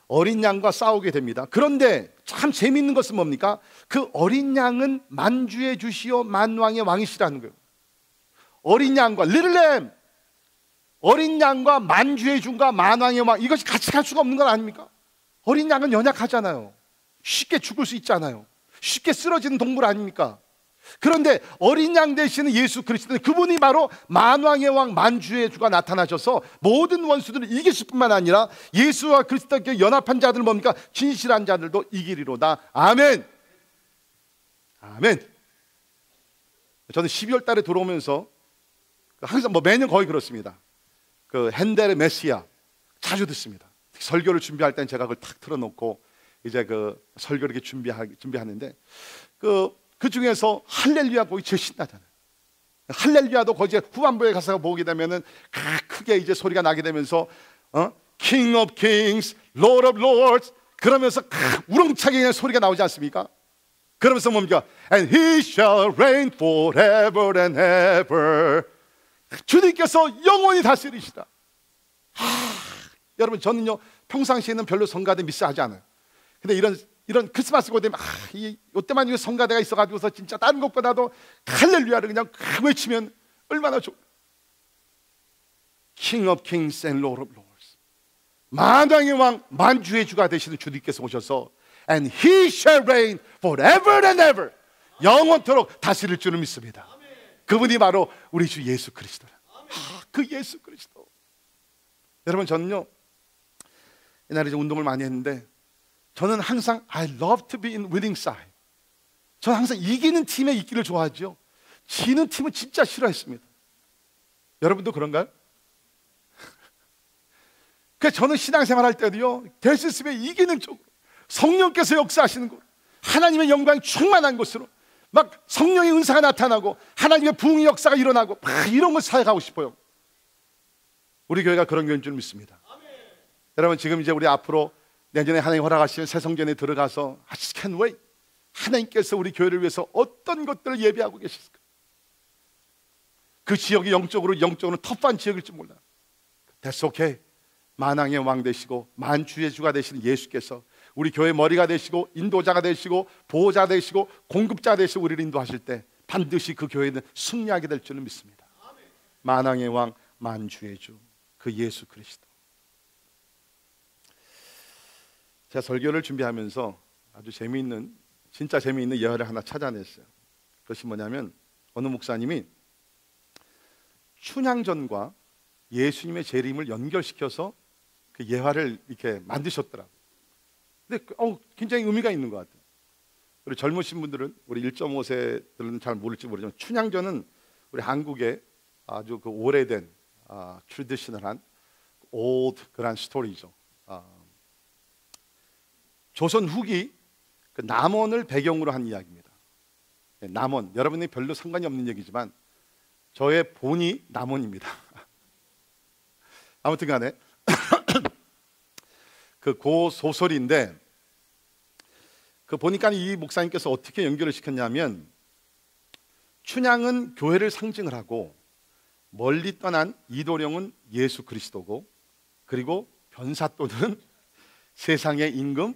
어린 양과 싸우게 됩니다. 그런데 참 재미있는 것은 뭡니까? 그 어린 양은 만주의 주시요 만왕의 왕이시라는 거예요. 어린 양과 리틀 어린 양과 만주의 주가 만왕의 왕, 이것이 같이 갈 수가 없는 건 아닙니까? 어린 양은 연약하잖아요. 쉽게 죽을 수 있잖아요. 쉽게 쓰러지는 동물 아닙니까? 그런데 어린 양 되시는 예수 그리스도는 그분이 바로 만왕의 왕 만주의 주가 나타나셔서 모든 원수들을 이기실 뿐만 아니라 예수와 그리스도께 연합한 자들 뭡니까? 진실한 자들도 이기리로다. 아멘. 아멘. 저는 12월 달에 들어오면서 항상 매년 거의 그렇습니다. 그 핸델의 메시아 자주 듣습니다. 설교를 준비할 땐 제가 그걸 탁 틀어놓고 이제 그 설교를 이렇게 준비하는데 그 중에서 할렐루야 곡이 제일 신나잖아요. 할렐루야도 거기에 후반부에 가서 보게 되면은 크게 이제 소리가 나게 되면서 King of Kings, Lord of Lords 그러면서 우렁차게 그냥 소리가 나오지 않습니까? 그러면서 뭡니까? And He shall reign forever and ever. 주님께서 영원히 다스리시다. 여러분 저는요 평상시에는 별로 성가대 미스하지 않아요. 근데 이런 크리스마스 고 되면 이때만 이 성가대가 있어가지고서 진짜 다른 것보다도 할렐루야를 그냥 외치면 얼마나 좋아. King of Kings and Lord of Lords, 만왕의 왕 만주의 주가 되시는 주님께서 오셔서 And He shall reign forever and ever, 영원토록 다스릴 줄을 믿습니다. 그분이 바로 우리 주 예수 그리스도라. 그 예수 그리스도. 여러분 저는요 옛날에 이제 운동을 많이 했는데 저는 항상 I love to be in winning side. 저는 항상 이기는 팀에 있기를 좋아하죠. 지는 팀은 진짜 싫어했습니다. 여러분도 그런가요? 그래서 저는 신앙생활 할 때도요 될 수 있으면 이기는 쪽으로 성령께서 역사하시는 곳, 하나님의 영광이 충만한 곳으로 막 성령의 은사가 나타나고 하나님의 부흥의 역사가 일어나고 막 이런 걸 사역하고 싶어요. 우리 교회가 그런 교회인 줄 믿습니다. 여러분 지금 이제 우리 앞으로 내년에 하나님 허락하시는 새 성전에 들어가서 I just can't wait. 하나님께서 우리 교회를 위해서 어떤 것들을 예비하고 계실까? 그 지역이 영적으로 터프한 지역일지 몰라. That's okay. 만왕의 왕 되시고 만주의 주가 되시는 예수께서 우리 교회 머리가 되시고 인도자가 되시고 보호자 되시고 공급자 되시고 우리를 인도하실 때 반드시 그 교회는 승리하게 될 줄은 믿습니다. 만왕의 왕 만주의 주 그 예수 그리스도. 제가 설교를 준비하면서 아주 진짜 재미있는 예화를 하나 찾아냈어요. 그것이 뭐냐면 어느 목사님이 춘향전과 예수님의 재림을 연결시켜서 그 예화를 이렇게 만드셨더라고요. 근데 굉장히 의미가 있는 것 같아요. 우리 젊으신 분들은 우리 1.5세들은 잘 모를지 모르지만 춘향전은 우리 한국의 아주 그 오래된 트래디셔널한 old 그런 스토리죠. 조선 후기 그 남원을 배경으로 한 이야기입니다. 남원, 여러분이 별로 상관이 없는 얘기지만 저의 본이 남원입니다. 아무튼 간에 그 고소설인데 그 보니까 이 목사님께서 어떻게 연결을 시켰냐면 춘향은 교회를 상징을 하고 멀리 떠난 이도령은 예수 그리스도고 그리고 변사또는 세상의 임금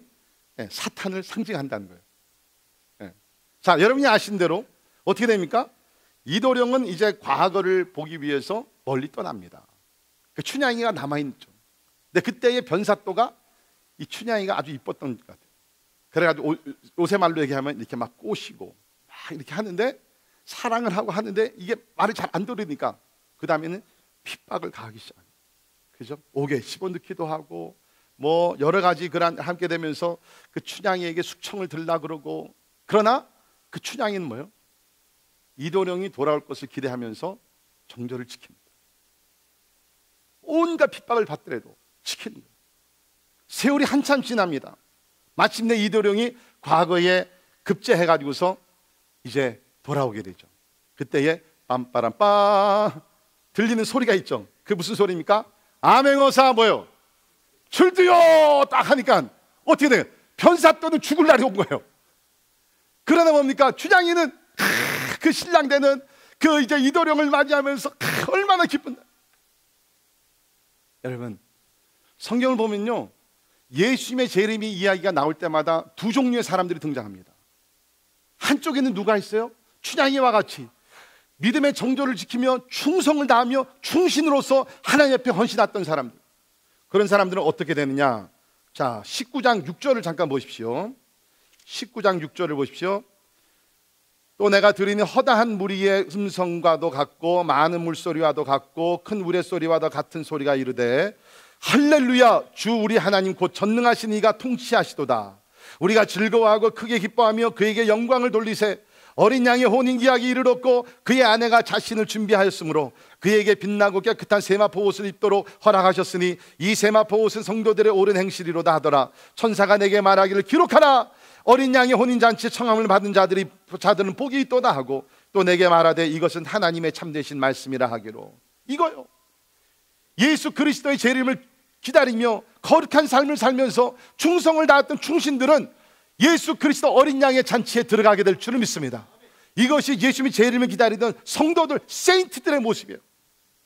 사탄을 상징한다는 거예요. 자, 여러분이 아신 대로 어떻게 됩니까? 이도령은 이제 과거를 보기 위해서 멀리 떠납니다. 그 춘향이가 남아있죠. 근데 그때의 변사또가 이 춘향이가 아주 이뻤던 것 같아요. 그래가지고 요새 말로 얘기하면 이렇게 막 꼬시고 막 이렇게 하는데 사랑을 하고 하는데 이게 말을 잘 안 들으니까 그 다음에는 핍박을 가하기 시작합니다. 그죠? 옥에 집어넣기도 하고 뭐 여러 가지 그런 함께 되면서 그 춘향이에게 숙청을 들라 그러고 그러나 그 춘향이는 뭐예요? 이도령이 돌아올 것을 기대하면서 정절을 지킵니다. 온갖 핍박을 받더라도 지키는 거예요. 세월이 한참 지납니다. 마침내 이도령이 과거에 급제해가지고서 이제 돌아오게 되죠. 그때에 빰빠람빰 들리는 소리가 있죠. 그게 무슨 소리입니까? 암행어사 뭐요? 출두요! 딱 하니까 어떻게 돼요? 변사 또는 죽을 날이 온 거예요. 그러다 뭡니까? 춘향이는 그 신랑 되는 그 이제 이도령을 맞이하면서 얼마나 기쁜다. 여러분, 성경을 보면요, 예수님의 재림이 이야기가 나올 때마다 두 종류의 사람들이 등장합니다. 한쪽에는 누가 있어요? 춘향이와 같이 믿음의 정조를 지키며 충성을 다하며 충신으로서 하나님 옆에 헌신했던 사람들. 그런 사람들은 어떻게 되느냐? 자, 19장 6절을 잠깐 보십시오. 19장 6절을 보십시오. 또 내가 들으니 허다한 무리의 음성과도 같고 많은 물소리와도 같고 큰 우레소리와도 같은 소리가 이르되 할렐루야, 주 우리 하나님 곧 전능하신 이가 통치하시도다. 우리가 즐거워하고 크게 기뻐하며 그에게 영광을 돌리세. 어린 양의 혼인기약이 이르렀고 그의 아내가 자신을 준비하였으므로 그에게 빛나고 깨끗한 세마포 옷을 입도록 허락하셨으니 이 세마포 옷은 성도들의 옳은 행실이로다 하더라. 천사가 내게 말하기를 기록하라. 어린 양의 혼인잔치에 청함을 받은 자들은 복이 있도다 하고 또 내게 말하되 이것은 하나님의 참되신 말씀이라 하기로. 이거요, 예수 그리스도의 재림을 기다리며 거룩한 삶을 살면서 충성을 다했던 충신들은 예수 그리스도 어린 양의 잔치에 들어가게 될 줄을 믿습니다. 이것이 예수님의 재림을 기다리던 성도들, 세인트들의 모습이에요.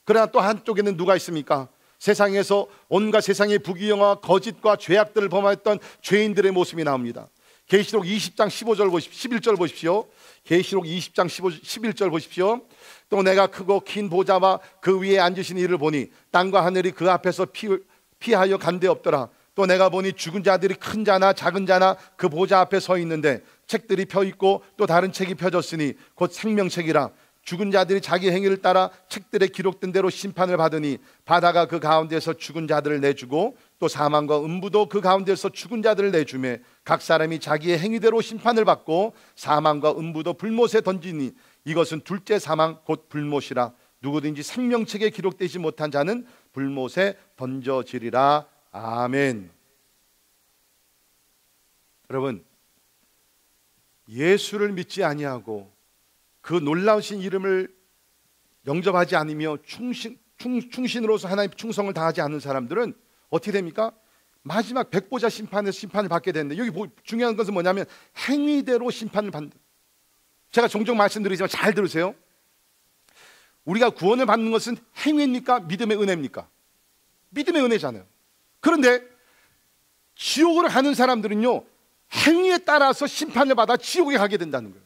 그러나 또 한쪽에는 누가 있습니까? 세상에서 온갖 세상의 부귀영화, 거짓과 죄악들을 범하였던 죄인들의 모습이 나옵니다. 계시록 20장 15절 보십시오. 11절 보십시오. 계시록 20장 11절 보십시오. 또 내가 크고 긴 보좌와 그 위에 앉으신 이를 보니 땅과 하늘이 그 앞에서 피하여 간 데 없더라. 또 내가 보니 죽은 자들이 큰 자나 작은 자나 그 보좌 앞에 서 있는데 책들이 펴 있고 또 다른 책이 펴졌으니 곧 생명책이라. 죽은 자들이 자기 행위를 따라 책들에 기록된 대로 심판을 받으니 바다가 그 가운데서 죽은 자들을 내주고 또 사망과 음부도 그 가운데서 죽은 자들을 내주매 각 사람이 자기의 행위대로 심판을 받고 사망과 음부도 불못에 던지니 이것은 둘째 사망 곧 불못이라. 누구든지 생명책에 기록되지 못한 자는 불못에 던져지리라. 아멘. 여러분, 예수를 믿지 아니하고 그 놀라우신 이름을 영접하지 않으며 충신으로서 하나님 충성을 다하지 않는 사람들은 어떻게 됩니까? 마지막 백보자 심판에서 심판을 받게 되는데, 여기 중요한 것은 뭐냐면 행위대로 심판을 받는다. 제가 종종 말씀드리지만 잘 들으세요. 우리가 구원을 받는 것은 행위입니까? 믿음의 은혜입니까? 믿음의 은혜잖아요. 그런데 지옥으로 가는 사람들은요, 행위에 따라서 심판을 받아 지옥에 가게 된다는 거예요.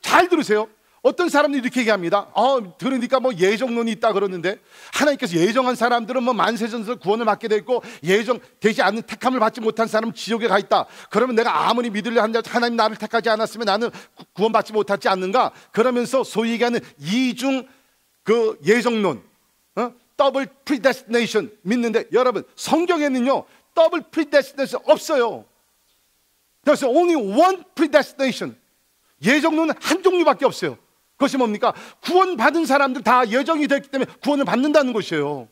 잘 들으세요. 어떤 사람들이 이렇게 얘기합니다. 들으니까 뭐 예정론이 있다 그러는데, 하나님께서 예정한 사람들은 뭐 만세전에서 구원을 받게 됐고 예정되지 않는 택함을 받지 못한 사람은 지옥에 가 있다. 그러면 내가 아무리 믿으려 한다 하나님 나를 택하지 않았으면 나는 구원받지 못하지 않는가? 그러면서 소위 얘기하는 이중 그 예정론, 더블 프리데스티네이션 믿는데, 여러분 성경에는요 더블 프리데스티네이션 없어요. 그래서 only one predestination, 예정론은 한 종류밖에 없어요. 그것이 뭡니까? 구원받은 사람들 다 예정이 됐기 때문에 구원을 받는다는 것이에요.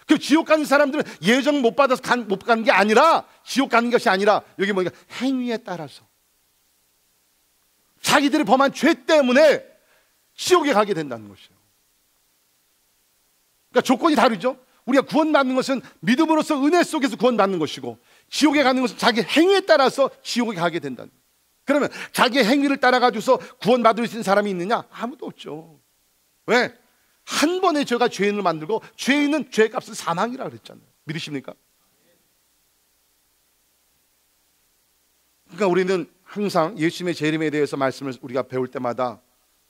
그 지옥 가는 사람들은 예정 못 받아서 못 가는 게 아니라, 지옥 가는 것이 아니라 여기 뭐니까 행위에 따라서 자기들이 범한 죄 때문에 지옥에 가게 된다는 것이에요. 그러니까 조건이 다르죠. 우리가 구원받는 것은 믿음으로써 은혜 속에서 구원받는 것이고, 지옥에 가는 것은 자기 행위에 따라서 지옥에 가게 된다는 거예요. 그러면 자기의 행위를 따라가지고서 구원받을 수 있는 사람이 있느냐? 아무도 없죠. 왜? 한 번의 죄가 죄인을 만들고 죄인은 죄값은 사망이라 그랬잖아요. 믿으십니까? 그러니까 우리는 항상 예수님의 재림에 대해서 말씀을 우리가 배울 때마다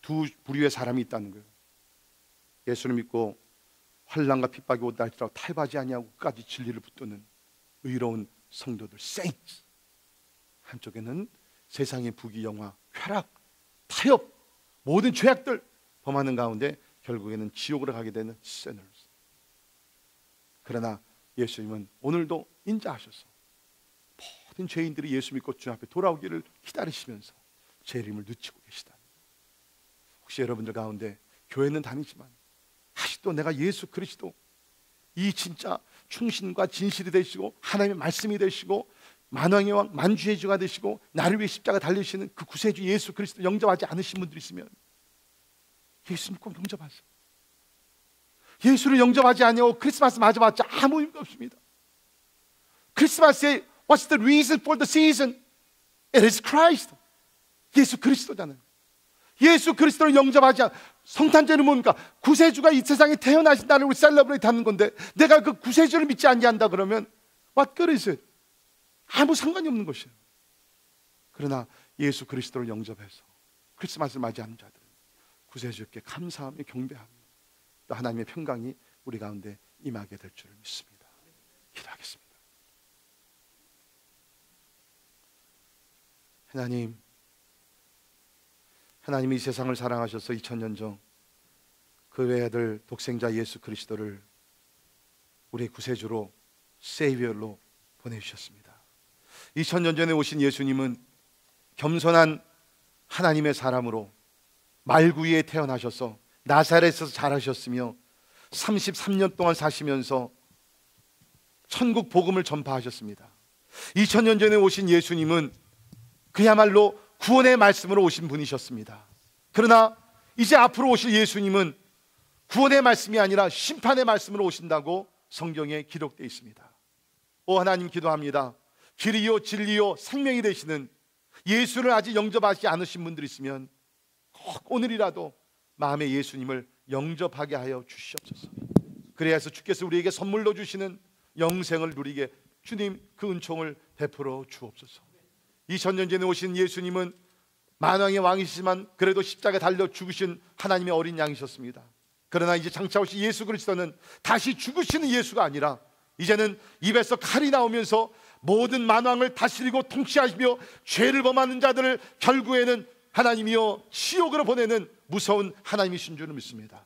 두 부류의 사람이 있다는 거예요. 예수를 믿고 환난과 핍박이 오다 할지라도 탈바지 아니하고 끝까지 진리를 붙드는 의로운 성도들, saints. 한쪽에는 세상의 부귀영화, 쾌락, 타협, 모든 죄악들 범하는 가운데 결국에는 지옥으로 가게 되는 sinners. 그러나 예수님은 오늘도 인자하셔서 모든 죄인들이 예수 믿고 주 앞에 돌아오기를 기다리시면서 재림을 늦추고 계시다. 혹시 여러분들 가운데 교회는 다니지만 아직도 아직도 내가 예수 그리스도, 이 진짜 충신과 진실이 되시고 하나님의 말씀이 되시고 만왕의 왕 만주의 주가 되시고 나를 위해 십자가 달리시는 그 구세주 예수 그리스도 영접하지 않으신 분들 있으면 예수님 꼭 영접하세요. 예수를 영접하지 아니하고 크리스마스 맞아봤자 아무 의미가 없습니다. 크리스마스에 What's the reason for the season? It is Christ. 예수 그리스도잖아요. 예수 그리스도를 영접하지 않, 성탄절은 뭡니까? 구세주가 이 세상에 태어나신 날을 우리 셀러브레이트 하는 건데 내가 그 구세주를 믿지 않는다 그러면 What good is it? 아무 상관이 없는 것이에요. 그러나 예수 그리스도를 영접해서 크리스마스를 맞이하는 자들은 구세주께 감사하며 경배하며 또 하나님의 평강이 우리 가운데 임하게 될 줄을 믿습니다. 기도하겠습니다. 하나님이 이 세상을 사랑하셔서 2000년 전 그 외의 아들 독생자 예수 그리스도를 우리의 구세주로 세이비어로 보내주셨습니다. 2000년 전에 오신 예수님은 겸손한 하나님의 사람으로 말구이에 태어나셔서 나사렛에서 자라셨으며 33년 동안 사시면서 천국 복음을 전파하셨습니다. 2000년 전에 오신 예수님은 그야말로 구원의 말씀으로 오신 분이셨습니다. 그러나 이제 앞으로 오실 예수님은 구원의 말씀이 아니라 심판의 말씀으로 오신다고 성경에 기록되어 있습니다. 오 하나님, 기도합니다. 길이요 진리요 생명이 되시는 예수를 아직 영접하지 않으신 분들이 있으면 꼭 오늘이라도 마음에 예수님을 영접하게 하여 주시옵소서. 그래서 주께서 우리에게 선물로 주시는 영생을 누리게 주님 그 은총을 베풀어 주옵소서. 2000년 전에 오신 예수님은 만왕의 왕이시지만 그래도 십자가에 달려 죽으신 하나님의 어린 양이셨습니다. 그러나 이제 장차 오신 예수 그리스도는 다시 죽으시는 예수가 아니라 이제는 입에서 칼이 나오면서 모든 만왕을 다스리고 통치하시며 죄를 범하는 자들을 결국에는 하나님이여 지옥으로 보내는 무서운 하나님이신 줄을 믿습니다.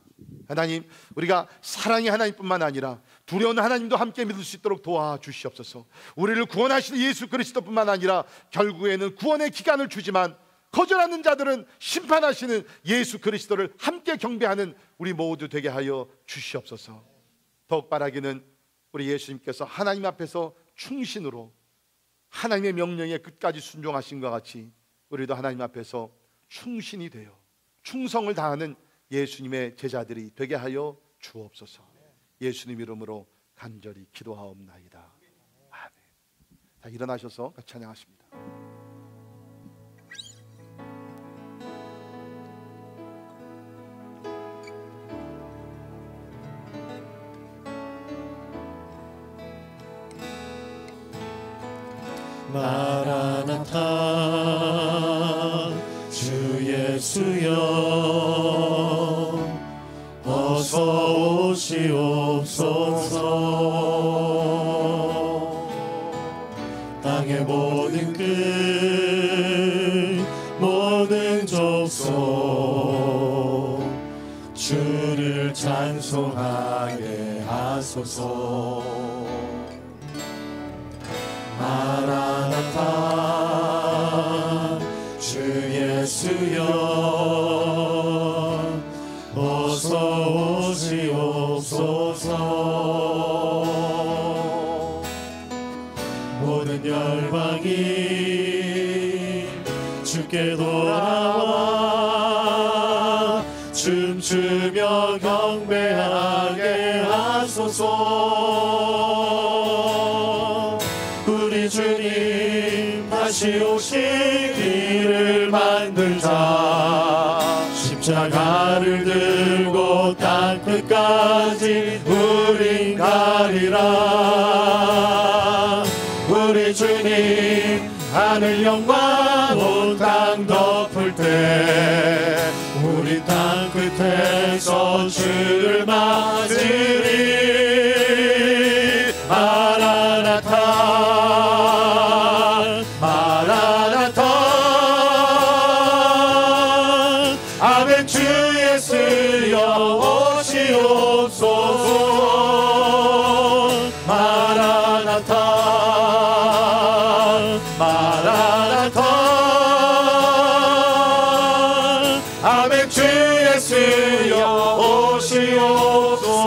하나님, 우리가 사랑의 하나님뿐만 아니라 두려운 하나님도 함께 믿을 수 있도록 도와주시옵소서. 우리를 구원하시는 예수 그리스도뿐만 아니라 결국에는 구원의 기간을 주지만 거절하는 자들은 심판하시는 예수 그리스도를 함께 경배하는 우리 모두 되게 하여 주시옵소서. 더욱 바라기는 우리 예수님께서 하나님 앞에서 충신으로 하나님의 명령에 끝까지 순종하신 것 같이 우리도 하나님 앞에서 충신이 되어 충성을 다하는 예수님의 제자들이 되게 하여 주옵소서. 예수님 이름으로 간절히 기도하옵나이다. 아멘. 자, 일어나셔서 같이 찬양하십니다. 마라나타 주 예수여 어서 오시옵소서. 땅의 모든 끝 모든 족속 주를 찬송하게 하소서. 마라나타 주 예수여 어서 오시옵소서. 모든 열방이 주께 돌아와 춤추며 경배하게 하소서. 우리 주님 다시 오시기를 만들자. 십자가를 들고 땅 끝까지 우린 가리라. 우리 주님 하늘 영광 온 땅 덮을 때 우리 땅 끝에서 주를 맞으리. 마라나타 마라나타 아멘. 주 예수여 오시옵소서. 마라나타 마라나타 아멘. 주 예수여 오시옵소서.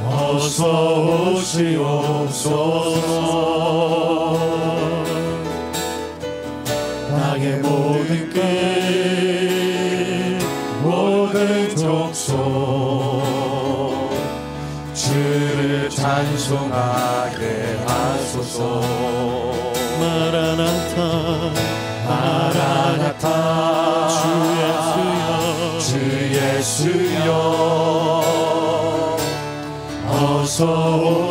어서 오시옵소서. 땅의 모든 끝 모든 족속 주를 찬송하게 하소서. 마라나타 마라나타 주 예수여 어서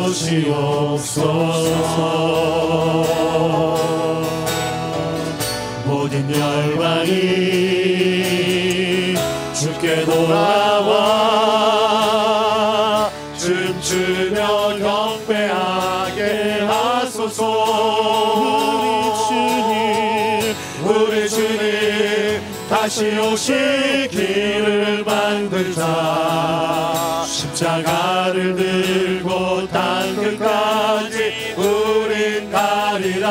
오시옵소서. 모든 열방이 주께 돌아와 춤추며 경배하게 하소서. 우리 주님 다시 오실 길을 만들자. 십자가를 들고 땅 끝까지 우린 가리라.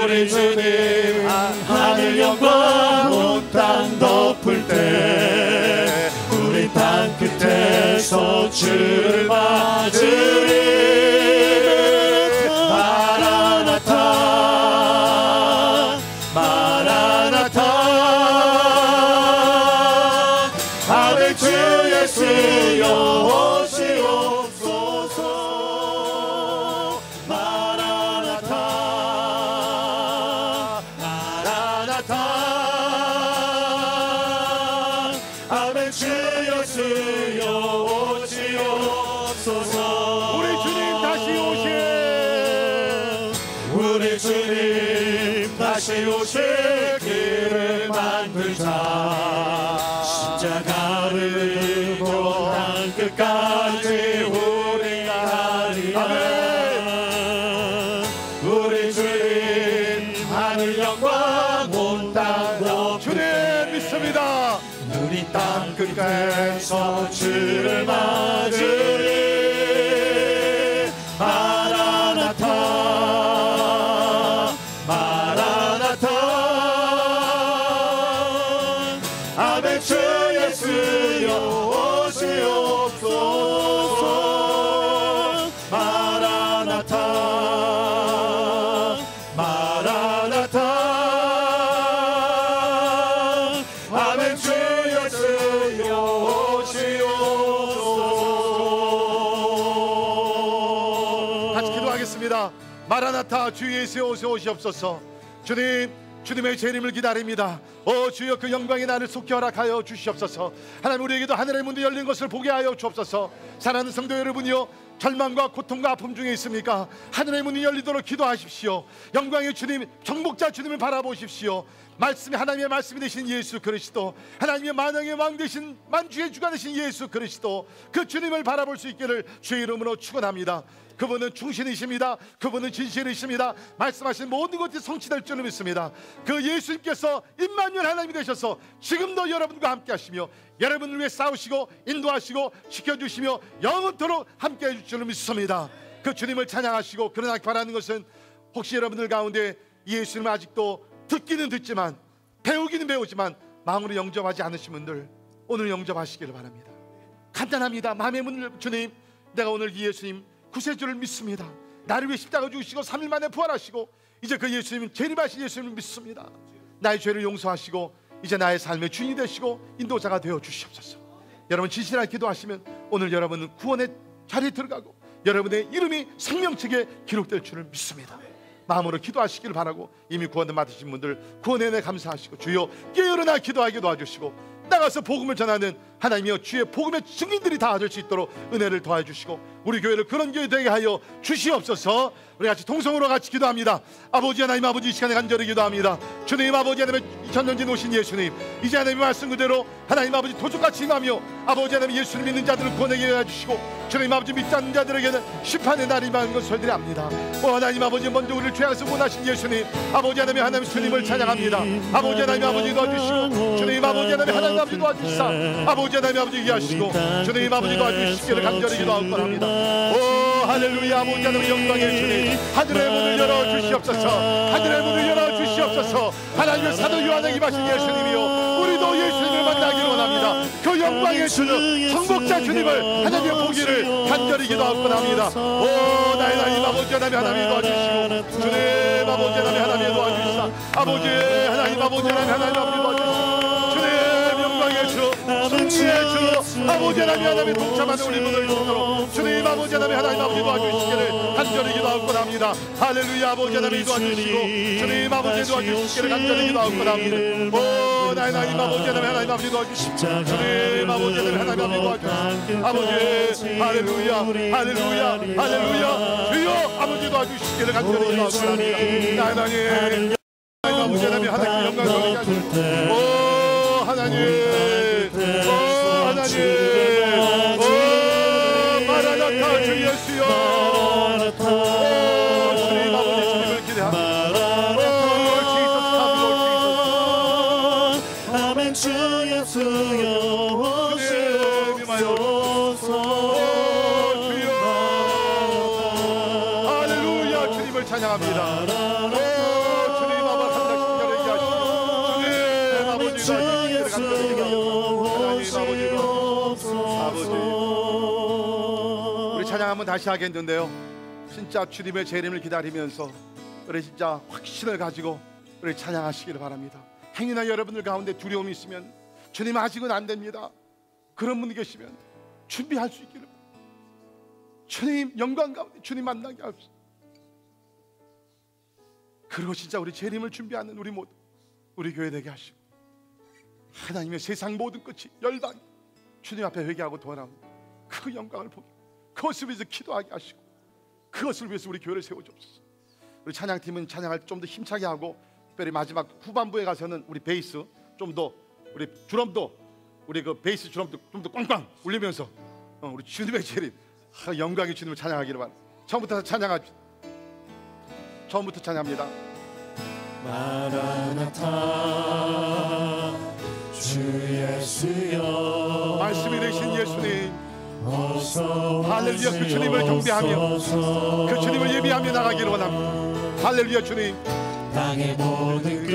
우리 주님 하늘 영광 온 땅 덮을 때 우리 땅 끝에서 주를 맞으리. 마라나타 마라나타 아멘. 주 예수여 오시옵소서. 마라나타 마라나타 아멘. 주 예수여 오시옵소서. 우리 주님 다시 오실, 우리 주님 다시 오실 길을 만들자. 십자가를 들고 땅 끝까지 우리 가리라. 우리 주님 하늘 영광 온 땅 덮을 주님 믿습니다. 우리 땅 끝에서 주를 맞으리. 마라나타 마라나타 아멘. 주 예수여 오시옵소서. 마라나타 마라나타 아멘. 주 예수여 오시옵소서. 같이 기도하겠습니다. 마라나타 주 예수여 오시옵소서. 주님, 주님의 재림을 기다립니다. 주여 그 영광의 날을 속히 허락하여 주시옵소서. 하나님, 우리에게도 하늘의 문이 열린 것을 보게 하여 주옵소서. 사랑하는 성도 여러분이요, 절망과 고통과 아픔 중에 있습니까? 하늘의 문이 열리도록 기도하십시오. 영광의 주님, 정복자 주님을 바라보십시오. 말씀이 하나님의 말씀이 되신 예수 그리스도, 하나님의 만왕의 왕 되신 만주의 주가 되신 예수 그리스도, 그 주님을 바라볼 수 있기를 주의 이름으로 축원합니다. 그분은 충신이십니다. 그분은 진실이십니다. 말씀하신 모든 것이 성취될 줄을 믿습니다. 그 예수님께서 임마누엘 하나님이 되셔서 지금도 여러분과 함께 하시며 여러분을 위해 싸우시고 인도하시고 지켜주시며 영원토록 함께 해줄 줄을 믿습니다. 그 주님을 찬양하시고, 그러나 바라는 것은 혹시 여러분들 가운데 예수님을 아직도 듣기는 듣지만 배우기는 배우지만 마음으로 영접하지 않으신 분들, 오늘 영접하시기를 바랍니다. 간단합니다. 마음의 문을, 주님, 내가 오늘 이 예수님 구세주를 믿습니다. 나를 위해 십자가 죽으시고 3일 만에 부활하시고 이제 그 예수님은 재림하신 예수님을 믿습니다. 나의 죄를 용서하시고 이제 나의 삶의 주인이 되시고 인도자가 되어 주시옵소서. 여러분 진실하게 기도하시면 오늘 여러분은 구원의 자리에 들어가고 여러분의 이름이 생명책에 기록될 줄을 믿습니다. 마음으로 기도하시길 바라고, 이미 구원을 받으신 분들 구원에 은혜 감사하시고, 주여 깨어나 기도하게 도와주시고 나가서 복음을 전하는 하나님이여 주의 복음의 증인들이 다 될 수 있도록 은혜를 더해 주시고 우리 교회를 그런 교회 되게 하여 주시옵소서. 우리 같이 통성으로 같이 기도합니다. 아버지 하나님, 아버지 이 시간에 간절히 기도합니다. 주님, 아버지 하나님, 전전진 오신 예수님, 이제 하나님의 말씀 그대로 하나님 아버지 도적같이 임하며 아버지 하나님 예수를 믿는 자들을 구원하게 해주시고, 주님 아버지 믿지 않는 자들에게는 심판의 날이 임하는 것을 저희들이 압니다. 하나님 아버지, 먼저 우리를 죄악에서 구원하신 예수님, 아버지 하나님, 하나님 주님을 찬양합니다. 아버지 하나님, 아버지 도와주시고, 주님 아버지 하나님, 하나님 아버지 도와주시사, 아버지 하나님 아버지 이해하시고, 주님 아버지 도와주시기를 간절히 기도하고 바랍니다. 오 할렐루야. 아버지 하나님 영광의 주님, 하늘의 문을 열어주시옵소서. 하늘의 문을 열어주시옵소서. 하나님의 사도 요한에게 임하신 예수님이요, 우리도 예수님을 만나기를 원합니다. 그 영광의 주는 성복자 주님을 하나님의 보기를 간절히 기도하고 합니다. 오 나의 하나님 아버지 하나님 하나님 도와주시고 주님 아버지 하나님 하나님 도와주시사 아버지 하나님 아버지 하나님 하나님 도와주시고 주님 영광의 주 승리의 주 아버지 하나님 하나님 동참하는 우리 분들 주도록 주님 아버지 하나님 하나님 아버지 도와주시기를 간절히 기도하고 합니다. 할렐루야 아버지 하나님 도와주시고 주님 아버지 도와주시기를 간절히 기도하고 합니다. 오 나의 하나님 아버지 하나님 하나님 아버지 도와주시고 주님 아버지 하나님 하나님 아버지 도와주시고 아버지 할렐루야 할렐루야 할렐루야 주여 아버지 도와주시기를 간절히 기도하고 합니다. 나의 하나님 아버지 하나님 하나님 영광 돌리게 하시고 오 하나님 오 하나님 오 마라나타 주 예수여 오 주님 아버지 주님을 기대합니다. 오 지소스 아멘 주 예수여 오시옵소서 주여 할렐루야 주님을 찬양합니다. 한번 다시 하겠는데요. 진짜 주님의 재림을 기다리면서 우리 진짜 확신을 가지고 우리 찬양하시기를 바랍니다. 행여나 여러분들 가운데 두려움이 있으면 주님 아직은 안 됩니다. 그런 분이 계시면 준비할 수 있기를 주님 영광 가운데 주님 만나게 하옵소서. 그리고 진짜 우리 재림을 준비하는 우리 모두 우리 교회 되게 하시고 하나님의 세상 모든 끝이 열방 주님 앞에 회개하고 돌아옵니다. 그 영광을 보게 그것을 위해서 기도하게 하시고 그것을 위해서 우리 교회를 세워주옵소서. 우리 찬양팀은 찬양을 좀 더 힘차게 하고 특별히 마지막 후반부에 가서는 우리 베이스 좀 더 우리 드럼도 우리 그 베이스 드럼도 좀 더 꽝꽝 울리면서 우리 주님의 재림 영광의 주님을 찬양하기를 바랍니다. 처음부터 찬양합니다. 처음부터 찬양합니다. 마라나타 주 예수여 말씀이 되신 예수님 할렐루야 그 주님을 경배하며 그 주님을 예비하며 나가기를 원합니다. 할렐루야 주님 땅의 모든 끝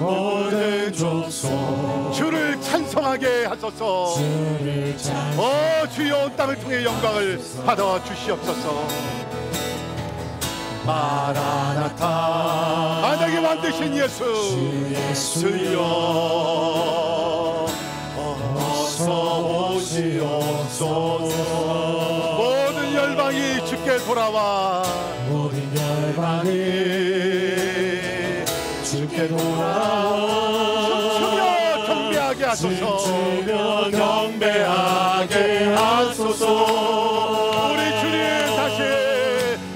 모든 족속 주를 찬송하게 하소서. 주여 온 땅을 통해 영광을 받아 주시옵소서. 마라나타 만왕의 왕 되신 예수여 어서 오시옵소서. 모든 열방이 주께 돌아와 모든 열방이 주께 돌아와 춤추며 경배하게 하소서. 춤추며 경배하게 하소서.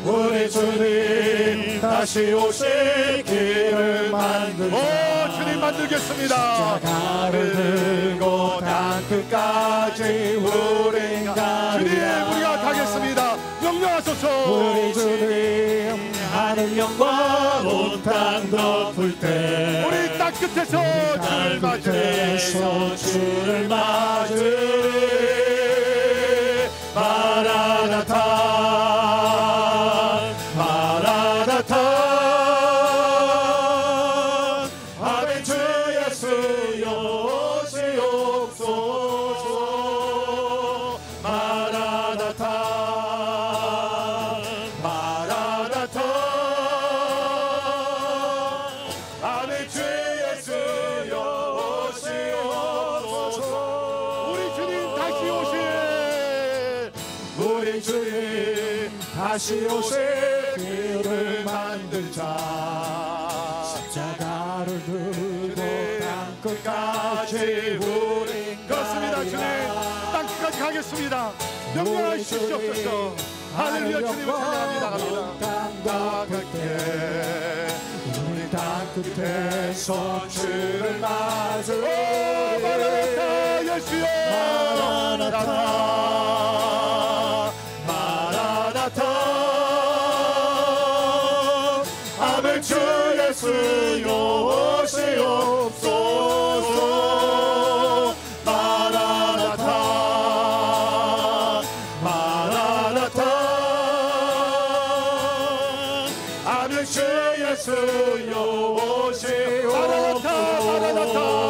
우리 주님 다시 오실 길을 만들자. 주님 만들겠습니다. 십자가를 들고 땅끝까지 우린 가리라. 주님 우리가 가겠습니다. 명령하소서. 우리 주님 하늘 영광 온 땅 덮을 때 우리 땅 끝에서 주를 맞으리. 마라나타 마라나타 아멘 주 예수여 오시옵소서. 마라나타 마라나타 아멘 주 예수여 오시옵소서. 우리 주님 다시 오실 우리 주님 다시 오실 길을 만들자. 십자가를 들고 땅끝까지 우린 그렇습니다. 주님 땅끝까지 가겠습니다. 명령하시옵소서. 할렐루야. 주님을 찬양합니다. 땅과 끝에 우리 땅끝에서 주를 맞으리. 마라나타 예수여 마라나타 마라나타 아멘 주 예수여 오시옵소서. 마라나타 마라나타 아멘 주 예수여 오시옵소서. 마라나타 마라나타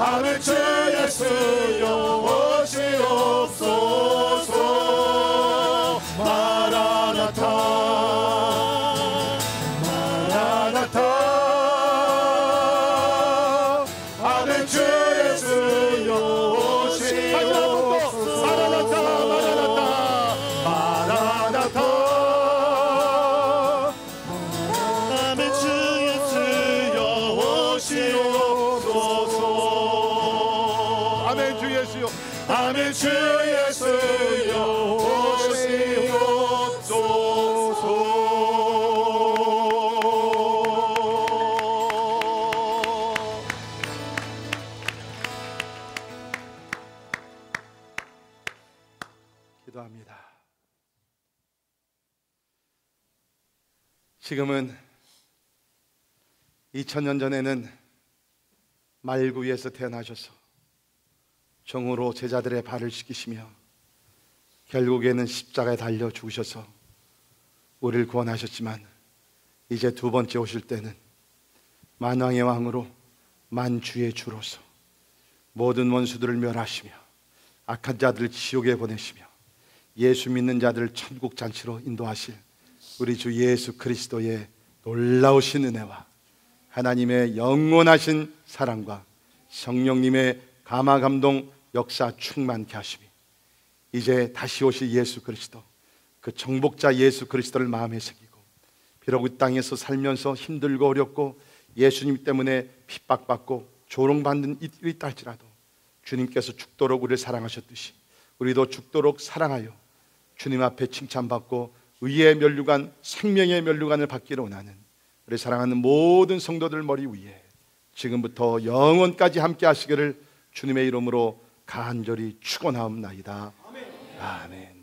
아멘. 주 예수여 오시옵소서. 마라나타 마라나타. 아멘. 주 예수여 오시옵소서. 마라나타 마라나타 마라나타. 아멘. 주 예수여 오시옵소서. 아멘. 주 예수여. 아멘. 주 예수여 오시옵소서. 기도합니다. 지금은 2000년 전에는 말구에서 태어나셔서 종으로 제자들의 발을 씻기시며 결국에는 십자가에 달려 죽으셔서 우리를 구원하셨지만 이제 두 번째 오실 때는 만왕의 왕으로 만주의 주로서 모든 원수들을 멸하시며 악한 자들을 지옥에 보내시며 예수 믿는 자들을 천국 잔치로 인도하실 우리 주 예수 그리스도의 놀라우신 은혜와 하나님의 영원하신 사랑과 성령님의 감화 감동 역사 충만케 하심이 이제 다시 오실 예수 그리스도, 그 정복자 예수 그리스도를 마음에 새기고 비록 이 땅에서 살면서 힘들고 어렵고 예수님 때문에 핍박받고 조롱받는 일이 있달지라도 주님께서 죽도록 우리를 사랑하셨듯이 우리도 죽도록 사랑하여 주님 앞에 칭찬받고 의의 면류관, 생명의 면류관을 받기를 원하는 우리 사랑하는 모든 성도들 머리 위에 지금부터 영원까지 함께 하시기를 주님의 이름으로 간절히 축원하옵나이다. 아멘.